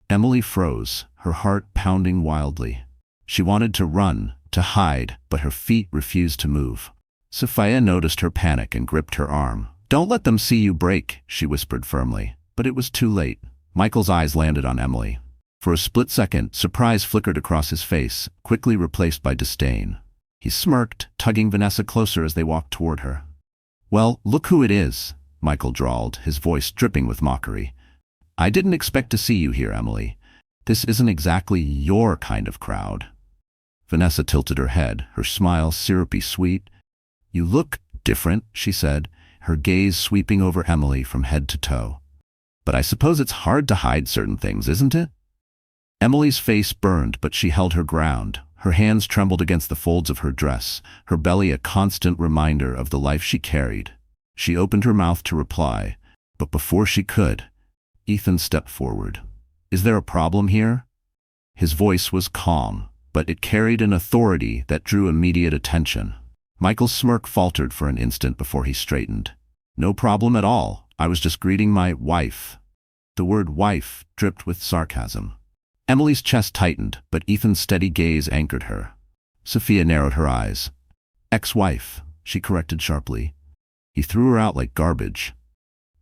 Emily froze, her heart pounding wildly. She wanted to run, to hide, but her feet refused to move. Sophia noticed her panic and gripped her arm. Don't let them see you break, she whispered firmly. But it was too late. Michael's eyes landed on Emily. For a split second, surprise flickered across his face, quickly replaced by disdain. He smirked, tugging Vanessa closer as they walked toward her. Well, look who it is, Michael drawled, his voice dripping with mockery. I didn't expect to see you here, Emily. This isn't exactly your kind of crowd. Vanessa tilted her head, her smile syrupy sweet. You look different, she said, her gaze sweeping over Emily from head to toe. But I suppose it's hard to hide certain things, isn't it? Emily's face burned, but she held her ground. Her hands trembled against the folds of her dress, her belly a constant reminder of the life she carried. She opened her mouth to reply, but before she could, Ethan stepped forward. Is there a problem here? His voice was calm, but it carried an authority that drew immediate attention. Michael's smirk faltered for an instant before he straightened. No problem at all. I was just greeting my wife. The word wife dripped with sarcasm. Emily's chest tightened, but Ethan's steady gaze anchored her. Sophia narrowed her eyes. Ex-wife, she corrected sharply. He threw her out like garbage.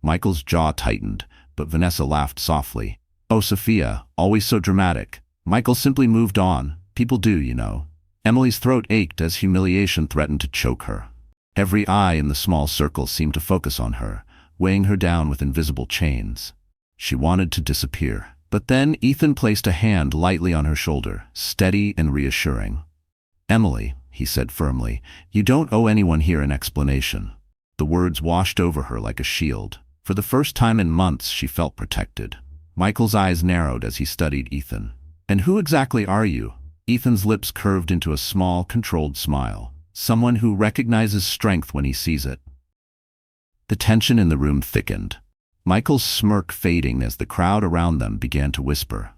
Michael's jaw tightened, but Vanessa laughed softly. Oh, Sophia, always so dramatic. Michael simply moved on. People do, you know. Emily's throat ached as humiliation threatened to choke her. Every eye in the small circle seemed to focus on her, weighing her down with invisible chains. She wanted to disappear. But then Ethan placed a hand lightly on her shoulder, steady and reassuring. Emily, he said firmly, you don't owe anyone here an explanation. The words washed over her like a shield. For the first time in months, she felt protected. Michael's eyes narrowed as he studied Ethan. And who exactly are you? Ethan's lips curved into a small, controlled smile. Someone who recognizes strength when he sees it. The tension in the room thickened, Michael's smirk fading as the crowd around them began to whisper.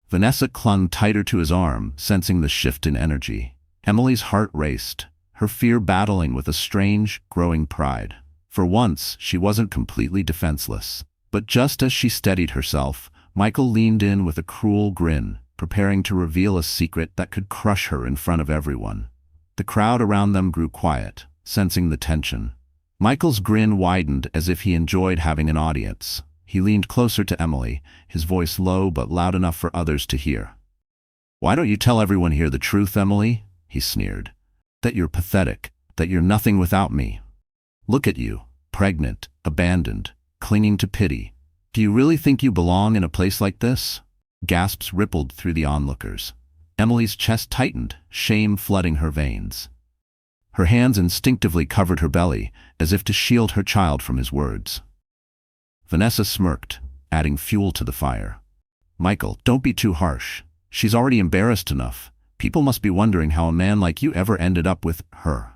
Vanessa clung tighter to his arm, sensing the shift in energy. Emily's heart raced, her fear battling with a strange, growing pride. For once, she wasn't completely defenseless. But just as she steadied herself, Michael leaned in with a cruel grin, preparing to reveal a secret that could crush her in front of everyone. The crowd around them grew quiet, sensing the tension. Michael's grin widened as if he enjoyed having an audience. He leaned closer to Emily, his voice low but loud enough for others to hear. "Why don't you tell everyone here the truth, Emily?" he sneered. "That you're pathetic, that you're nothing without me. Look at you, pregnant, abandoned, clinging to pity. Do you really think you belong in a place like this?" Gasps rippled through the onlookers. Emily's chest tightened, shame flooding her veins. Her hands instinctively covered her belly, as if to shield her child from his words. Vanessa smirked, adding fuel to the fire. "Michael, don't be too harsh. She's already embarrassed enough. People must be wondering how a man like you ever ended up with her."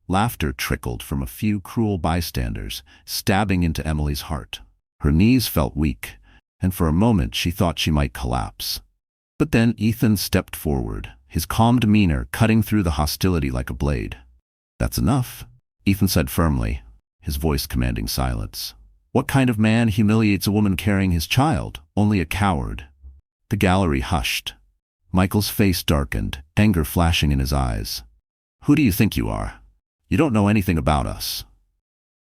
Laughter trickled from a few cruel bystanders, stabbing into Emily's heart. Her knees felt weak, and for a moment she thought she might collapse. But then Ethan stepped forward, his calm demeanor cutting through the hostility like a blade. "That's enough," Ethan said firmly, his voice commanding silence. "What kind of man humiliates a woman carrying his child? Only a coward." The gallery hushed. Michael's face darkened, anger flashing in his eyes. "Who do you think you are? You don't know anything about us."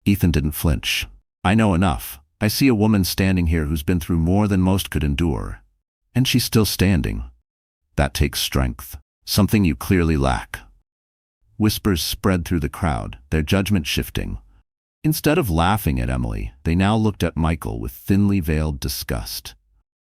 Ethan didn't flinch. "I know enough. I see a woman standing here who's been through more than most could endure. And she's still standing. That takes strength. Something you clearly lack." Whispers spread through the crowd, their judgment shifting. Instead of laughing at Emily, they now looked at Michael with thinly veiled disgust.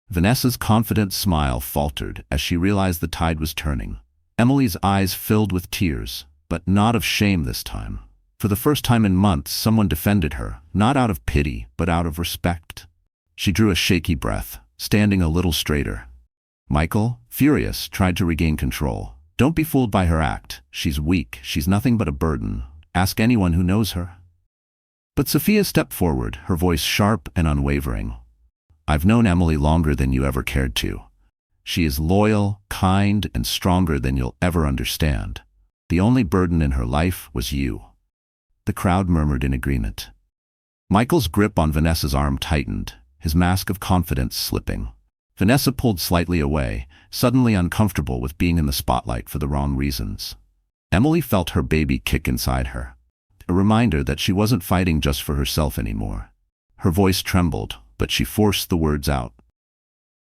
Vanessa's confident smile faltered as she realized the tide was turning. Emily's eyes filled with tears, but not of shame this time. For the first time in months, someone defended her, not out of pity, but out of respect. She drew a shaky breath, standing a little straighter. Michael, furious, tried to regain control. "Don't be fooled by her act. She's weak. She's nothing but a burden. Ask anyone who knows her." But Sophia stepped forward, her voice sharp and unwavering. "I've known Emily longer than you ever cared to. She is loyal, kind, and stronger than you'll ever understand. The only burden in her life was you." The crowd murmured in agreement. Michael's grip on Vanessa's arm tightened, his mask of confidence slipping. Vanessa pulled slightly away, suddenly uncomfortable with being in the spotlight for the wrong reasons. Emily felt her baby kick inside her, a reminder that she wasn't fighting just for herself anymore. Her voice trembled, but she forced the words out.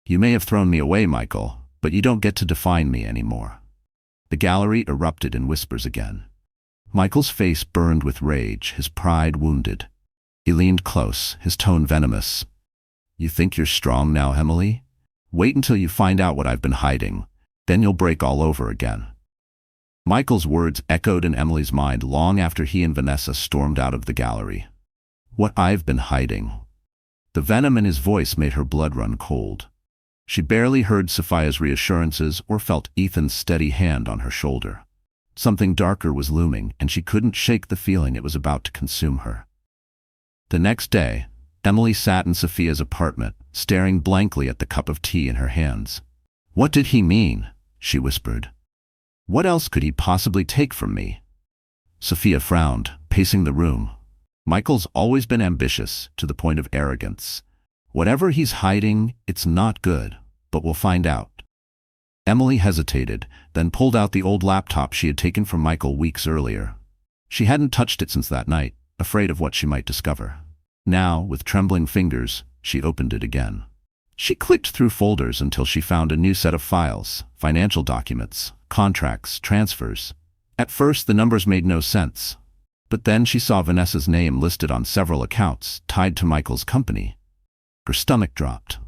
"You may have thrown me away, Michael, but you don't get to define me anymore." The gallery erupted in whispers again. Michael's face burned with rage, his pride wounded. He leaned close, his tone venomous. "You think you're strong now, Emily? Wait until you find out what I've been hiding. Then you'll break all over again." Michael's words echoed in Emily's mind long after he and Vanessa stormed out of the gallery. "What I've been hiding." The venom in his voice made her blood run cold. She barely heard Sophia's reassurances or felt Ethan's steady hand on her shoulder. Something darker was looming, and she couldn't shake the feeling it was about to consume her. The next day, Emily sat in Sophia's apartment, staring blankly at the cup of tea in her hands. "What did he mean?" she whispered. "What else could he possibly take from me?" Sophia frowned, pacing the room. "Michael's always been ambitious, to the point of arrogance. Whatever he's hiding, it's not good, but we'll find out." Emily hesitated, then pulled out the old laptop she had taken from Michael weeks earlier. She hadn't touched it since that night, afraid of what she might discover. Now, with trembling fingers, she opened it again. She clicked through folders until she found a new set of files, financial documents, contracts, transfers. At first, the numbers made no sense. But then she saw Vanessa's name listed on several accounts tied to Michael's company. Her stomach dropped.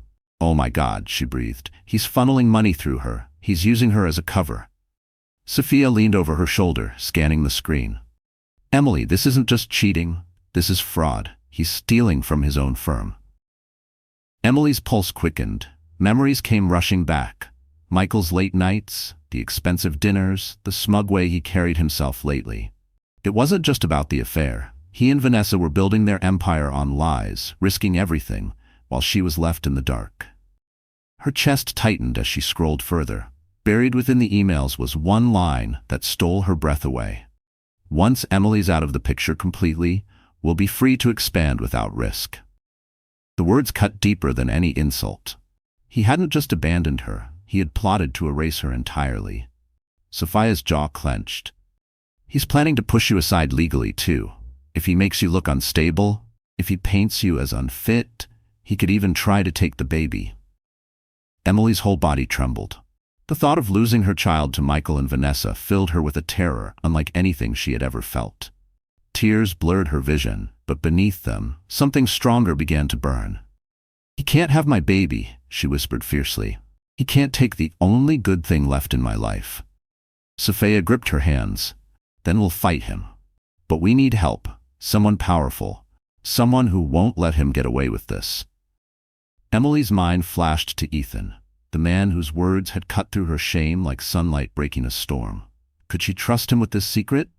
"Oh my God," she breathed. "He's funneling money through her. He's using her as a cover." Sophia leaned over her shoulder, scanning the screen. "Emily, this isn't just cheating. This is fraud. He's stealing from his own firm." Emily's pulse quickened. Memories came rushing back. Michael's late nights, the expensive dinners, the smug way he carried himself lately. It wasn't just about the affair. He and Vanessa were building their empire on lies, risking everything, while she was left in the dark. Her chest tightened as she scrolled further. Buried within the emails was one line that stole her breath away. Once Emily's out of the picture completely, we'll be free to expand without risk. The words cut deeper than any insult. He hadn't just abandoned her, he had plotted to erase her entirely. Sophia's jaw clenched. He's planning to push you aside legally, too. If he makes you look unstable, if he paints you as unfit, he could even try to take the baby. Emily's whole body trembled. The thought of losing her child to Michael and Vanessa filled her with a terror unlike anything she had ever felt. Tears blurred her vision, but beneath them, something stronger began to burn. "He can't have my baby," she whispered fiercely. "He can't take the only good thing left in my life." Sophia gripped her hands. "Then we'll fight him. But we need help, someone powerful, someone who won't let him get away with this." Emily's mind flashed to Ethan, the man whose words had cut through her shame like sunlight breaking a storm. Could she trust him with this secret?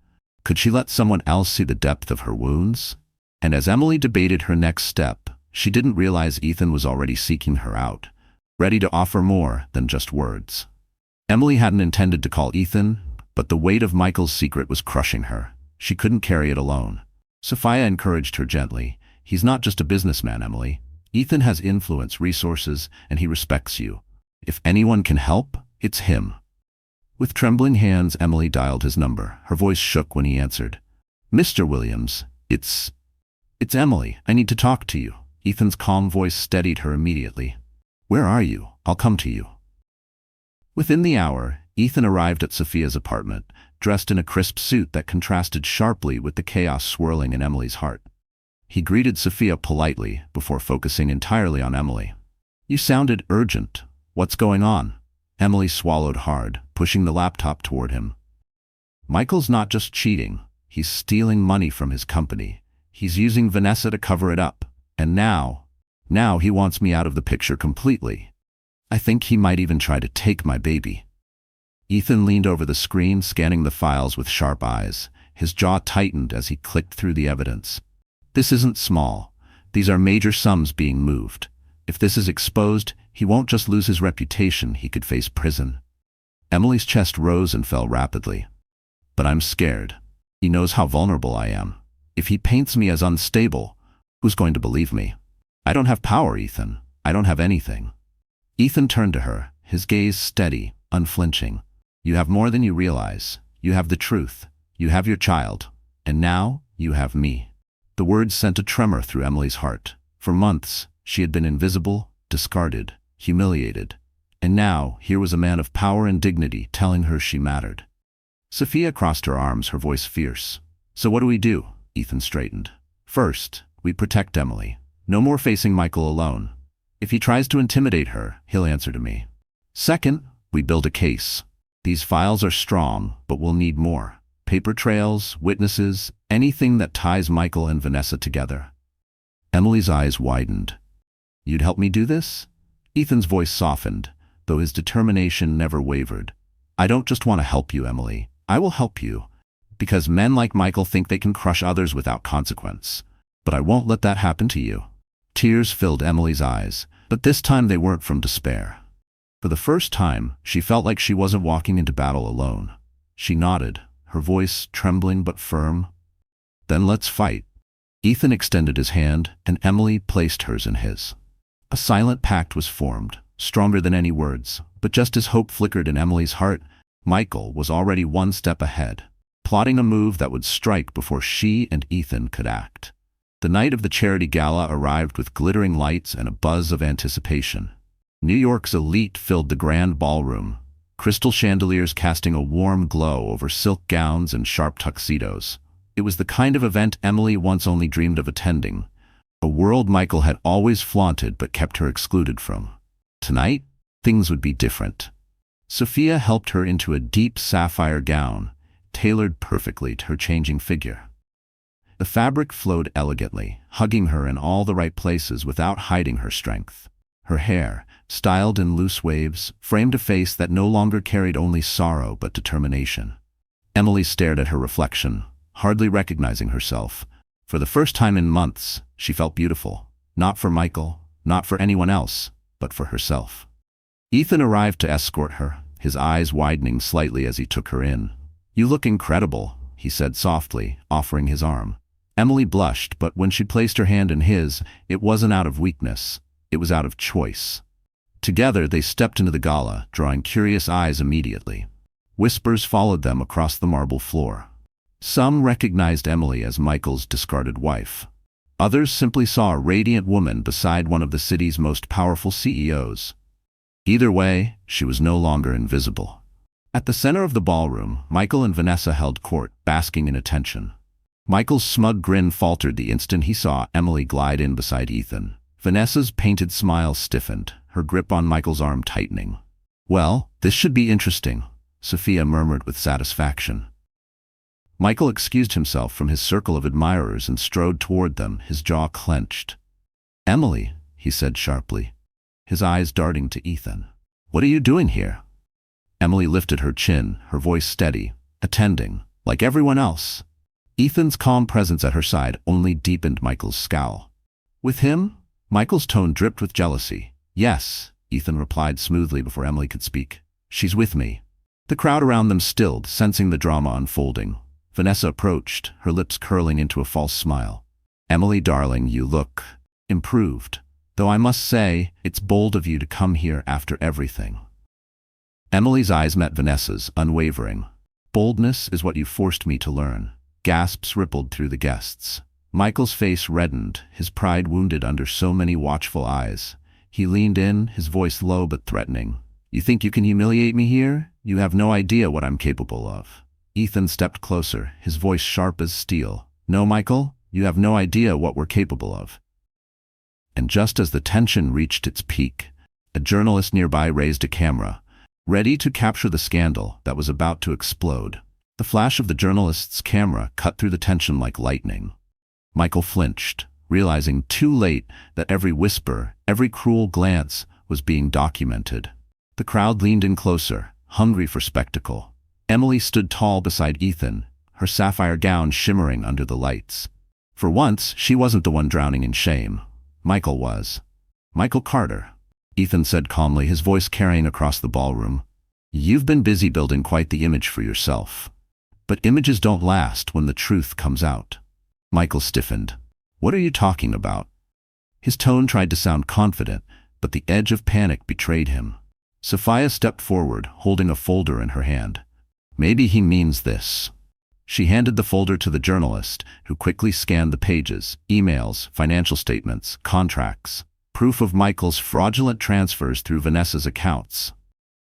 Could she let someone else see the depth of her wounds? And as Emily debated her next step, she didn't realize Ethan was already seeking her out, ready to offer more than just words. Emily hadn't intended to call Ethan, but the weight of Michael's secret was crushing her. She couldn't carry it alone. Sophia encouraged her gently. "He's not just a businessman, Emily. Ethan has influence, resources, and he respects you. If anyone can help, it's him." With trembling hands, Emily dialed his number. Her voice shook when he answered. "Mr. Williams, it's Emily. I need to talk to you." Ethan's calm voice steadied her immediately. "Where are you? I'll come to you." Within the hour, Ethan arrived at Sophia's apartment, dressed in a crisp suit that contrasted sharply with the chaos swirling in Emily's heart. He greeted Sophia politely before focusing entirely on Emily. "You sounded urgent. What's going on?" Emily swallowed hard, pushing the laptop toward him. "Michael's not just cheating. He's stealing money from his company. He's using Vanessa to cover it up. And now he wants me out of the picture completely. I think he might even try to take my baby." Ethan leaned over the screen, scanning the files with sharp eyes. His jaw tightened as he clicked through the evidence. This isn't small. These are major sums being moved. If this is exposed, he won't just lose his reputation, he could face prison. Emily's chest rose and fell rapidly. "But I'm scared. He knows how vulnerable I am. If he paints me as unstable, who's going to believe me? I don't have power, Ethan. I don't have anything." Ethan turned to her, his gaze steady, unflinching. "You have more than you realize. You have the truth. You have your child. And now, you have me." The words sent a tremor through Emily's heart. For months, she had been invisible, discarded, humiliated. And now, here was a man of power and dignity telling her she mattered. Sophia crossed her arms, her voice fierce. "So what do we do?" Ethan straightened. "First, we protect Emily. No more facing Michael alone. If he tries to intimidate her, he'll answer to me. Second, we build a case. These files are strong, but we'll need more. Paper trails, witnesses, anything that ties Michael and Vanessa together." Emily's eyes widened. "You'd help me do this?" Ethan's voice softened, though his determination never wavered. "I don't just want to help you, Emily. I will help you. Because men like Michael think they can crush others without consequence. But I won't let that happen to you." Tears filled Emily's eyes, but this time they weren't from despair. For the first time, she felt like she wasn't walking into battle alone. She nodded, her voice trembling but firm. "Then let's fight." Ethan extended his hand, and Emily placed hers in his. A silent pact was formed, stronger than any words, but just as hope flickered in Emily's heart, Michael was already one step ahead, plotting a move that would strike before she and Ethan could act. The night of the charity gala arrived with glittering lights and a buzz of anticipation. New York's elite filled the grand ballroom, crystal chandeliers casting a warm glow over silk gowns and sharp tuxedos. It was the kind of event Emily once only dreamed of attending, a world Michael had always flaunted but kept her excluded from. Tonight, things would be different. Sophia helped her into a deep sapphire gown, tailored perfectly to her changing figure. The fabric flowed elegantly, hugging her in all the right places without hiding her strength. Her hair, styled in loose waves, framed a face that no longer carried only sorrow but determination. Emily stared at her reflection, hardly recognizing herself. For the first time in months, she felt beautiful. Not for Michael, not for anyone else, but for herself. Ethan arrived to escort her, his eyes widening slightly as he took her in. "You look incredible," he said softly, offering his arm. Emily blushed, but when she placed her hand in his, it wasn't out of weakness. It was out of choice. Together they stepped into the gala, drawing curious eyes immediately. Whispers followed them across the marble floor. Some recognized Emily as Michael's discarded wife. Others simply saw a radiant woman beside one of the city's most powerful CEOs. Either way, she was no longer invisible. At the center of the ballroom, Michael and Vanessa held court, basking in attention. Michael's smug grin faltered the instant he saw Emily glide in beside Ethan. Vanessa's painted smile stiffened, her grip on Michael's arm tightening. "Well, this should be interesting," Sophia murmured with satisfaction. Michael excused himself from his circle of admirers and strode toward them, his jaw clenched. "Emily," he said sharply, his eyes darting to Ethan. "What are you doing here?" Emily lifted her chin, her voice steady, attending, like everyone else. Ethan's calm presence at her side only deepened Michael's scowl. With him, Michael's tone dripped with jealousy. "Yes," Ethan replied smoothly before Emily could speak. "She's with me." The crowd around them stilled, sensing the drama unfolding. Vanessa approached, her lips curling into a false smile. "Emily, darling, you look improved. Though I must say, it's bold of you to come here after everything." Emily's eyes met Vanessa's, unwavering. "Boldness is what you forced me to learn." Gasps rippled through the guests. Michael's face reddened, his pride wounded under so many watchful eyes. He leaned in, his voice low but threatening. "You think you can humiliate me here? You have no idea what I'm capable of." Ethan stepped closer, his voice sharp as steel. "No, Michael, you have no idea what we're capable of." And just as the tension reached its peak, a journalist nearby raised a camera, ready to capture the scandal that was about to explode. The flash of the journalist's camera cut through the tension like lightning. Michael flinched, realizing too late that every whisper, every cruel glance was being documented. The crowd leaned in closer, hungry for spectacle. Emily stood tall beside Ethan, her sapphire gown shimmering under the lights. For once, she wasn't the one drowning in shame. Michael was. "Michael Carter," Ethan said calmly, his voice carrying across the ballroom. "You've been busy building quite the image for yourself. But images don't last when the truth comes out." Michael stiffened. "What are you talking about?" His tone tried to sound confident, but the edge of panic betrayed him. Sophia stepped forward, holding a folder in her hand. "Maybe he means this." She handed the folder to the journalist, who quickly scanned the pages: emails, financial statements, contracts, proof of Michael's fraudulent transfers through Vanessa's accounts.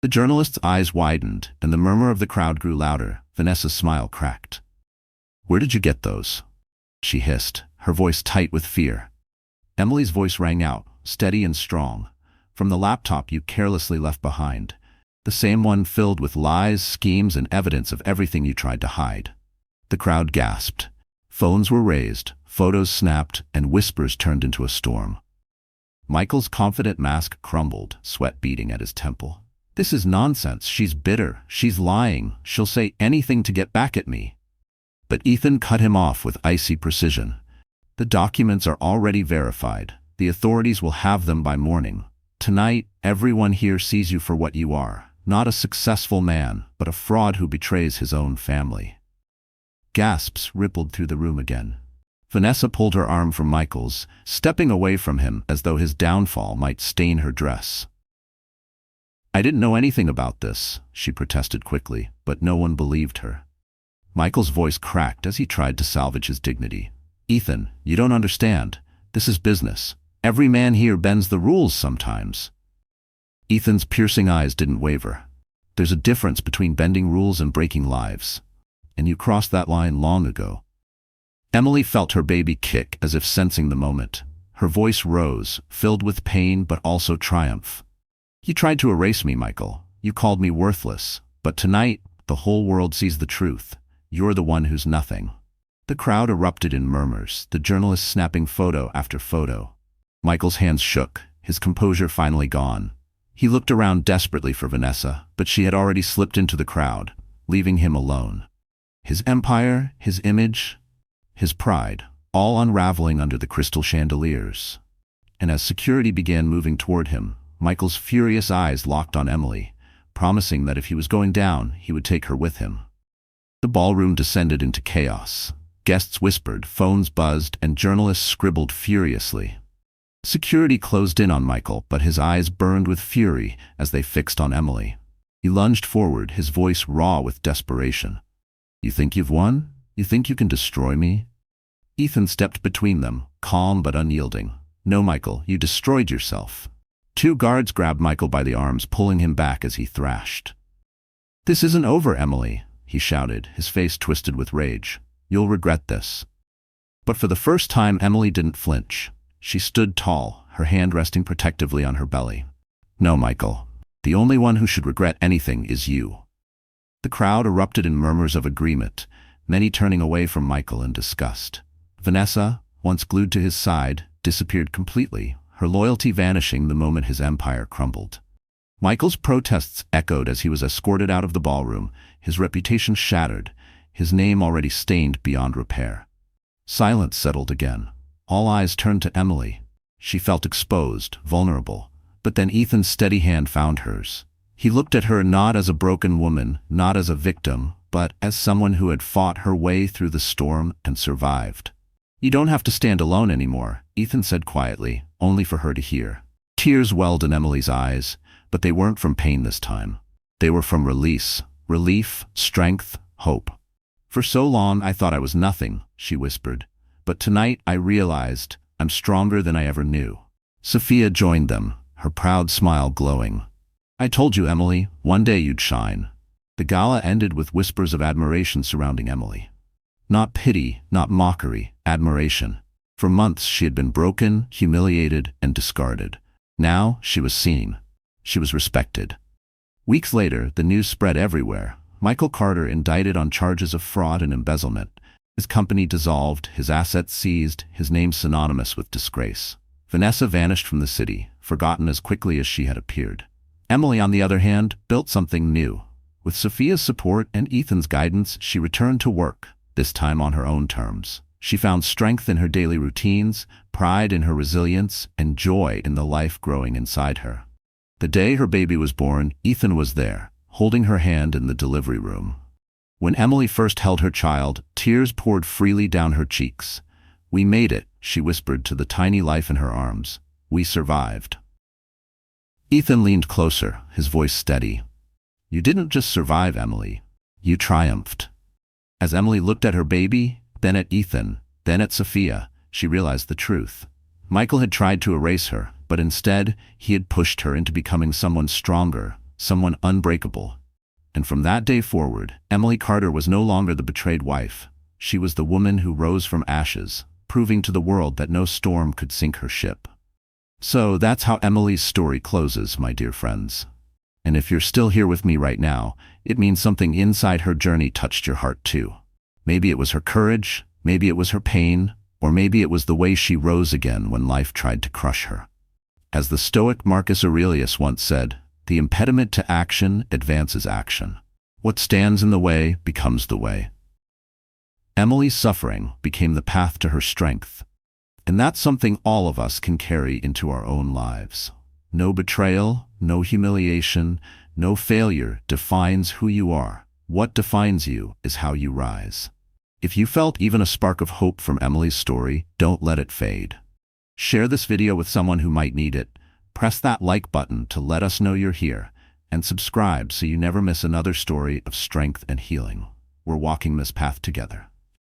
The journalist's eyes widened, and the murmur of the crowd grew louder. Vanessa's smile cracked. "Where did you get those?" she hissed, her voice tight with fear. Emily's voice rang out, steady and strong. "From the laptop you carelessly left behind. The same one filled with lies, schemes, and evidence of everything you tried to hide." The crowd gasped. Phones were raised, photos snapped, and whispers turned into a storm. Michael's confident mask crumbled, sweat beading at his temple. "This is nonsense. She's bitter. She's lying. She'll say anything to get back at me." But Ethan cut him off with icy precision. "The documents are already verified. The authorities will have them by morning. Tonight, everyone here sees you for what you are. Not a successful man, but a fraud who betrays his own family." Gasps rippled through the room again. Vanessa pulled her arm from Michael's, stepping away from him as though his downfall might stain her dress. "I didn't know anything about this," she protested quickly, but no one believed her. Michael's voice cracked as he tried to salvage his dignity. "Ethan, you don't understand. This is business. Every man here bends the rules sometimes." Ethan's piercing eyes didn't waver. "There's a difference between bending rules and breaking lives. And you crossed that line long ago." Emily felt her baby kick as if sensing the moment. Her voice rose, filled with pain but also triumph. "You tried to erase me, Michael. You called me worthless. But tonight, the whole world sees the truth. You're the one who's nothing." The crowd erupted in murmurs, the journalist snapping photo after photo. Michael's hands shook, his composure finally gone. He looked around desperately for Vanessa, but she had already slipped into the crowd, leaving him alone. His empire, his image, his pride, all unraveling under the crystal chandeliers. And as security began moving toward him, Michael's furious eyes locked on Emily, promising that if he was going down, he would take her with him. The ballroom descended into chaos. Guests whispered, phones buzzed, and journalists scribbled furiously. Security closed in on Michael, but his eyes burned with fury as they fixed on Emily. He lunged forward, his voice raw with desperation. "You think you've won? You think you can destroy me?" Ethan stepped between them, calm but unyielding. "No, Michael, you destroyed yourself." Two guards grabbed Michael by the arms, pulling him back as he thrashed. "This isn't over, Emily," he shouted, his face twisted with rage. "You'll regret this." But for the first time, Emily didn't flinch. She stood tall, her hand resting protectively on her belly. "No, Michael. The only one who should regret anything is you." The crowd erupted in murmurs of agreement, many turning away from Michael in disgust. Vanessa, once glued to his side, disappeared completely, her loyalty vanishing the moment his empire crumbled. Michael's protests echoed as he was escorted out of the ballroom, his reputation shattered, his name already stained beyond repair. Silence settled again. All eyes turned to Emily. She felt exposed, vulnerable. But then Ethan's steady hand found hers. He looked at her not as a broken woman, not as a victim, but as someone who had fought her way through the storm and survived. "You don't have to stand alone anymore," Ethan said quietly, only for her to hear. Tears welled in Emily's eyes, but they weren't from pain this time. They were from release, relief, strength, hope. "For so long I thought I was nothing," she whispered. "But tonight I realized I'm stronger than I ever knew." Sophia joined them, her proud smile glowing. "I told you, Emily, one day you'd shine." The gala ended with whispers of admiration surrounding Emily. Not pity, not mockery, admiration. For months she had been broken, humiliated, and discarded. Now she was seen. She was respected. Weeks later, the news spread everywhere. Michael Carter indicted on charges of fraud and embezzlement. His company dissolved, his assets seized, his name synonymous with disgrace. Vanessa vanished from the city, forgotten as quickly as she had appeared. Emily, on the other hand, built something new. With Sophia's support and Ethan's guidance, she returned to work, this time on her own terms. She found strength in her daily routines, pride in her resilience, and joy in the life growing inside her. The day her baby was born, Ethan was there, holding her hand in the delivery room. When Emily first held her child, tears poured freely down her cheeks. "We made it," she whispered to the tiny life in her arms. "We survived." Ethan leaned closer, his voice steady. "You didn't just survive, Emily. You triumphed." As Emily looked at her baby, then at Ethan, then at Sophia, she realized the truth. Michael had tried to erase her, but instead, he had pushed her into becoming someone stronger, someone unbreakable. And from that day forward, Emily Carter was no longer the betrayed wife. She was the woman who rose from ashes, proving to the world that no storm could sink her ship. So that's how Emily's story closes, my dear friends. And if you're still here with me right now, it means something inside her journey touched your heart too. Maybe it was her courage, maybe it was her pain, or maybe it was the way she rose again when life tried to crush her. As the Stoic Marcus Aurelius once said, "The impediment to action advances action. What stands in the way becomes the way." Emily's suffering became the path to her strength. And that's something all of us can carry into our own lives. No betrayal, no humiliation, no failure defines who you are. What defines you is how you rise. If you felt even a spark of hope from Emily's story, don't let it fade. Share this video with someone who might need it. Press that like button to let us know you're here, and subscribe so you never miss another story of strength and healing. We're walking this path together.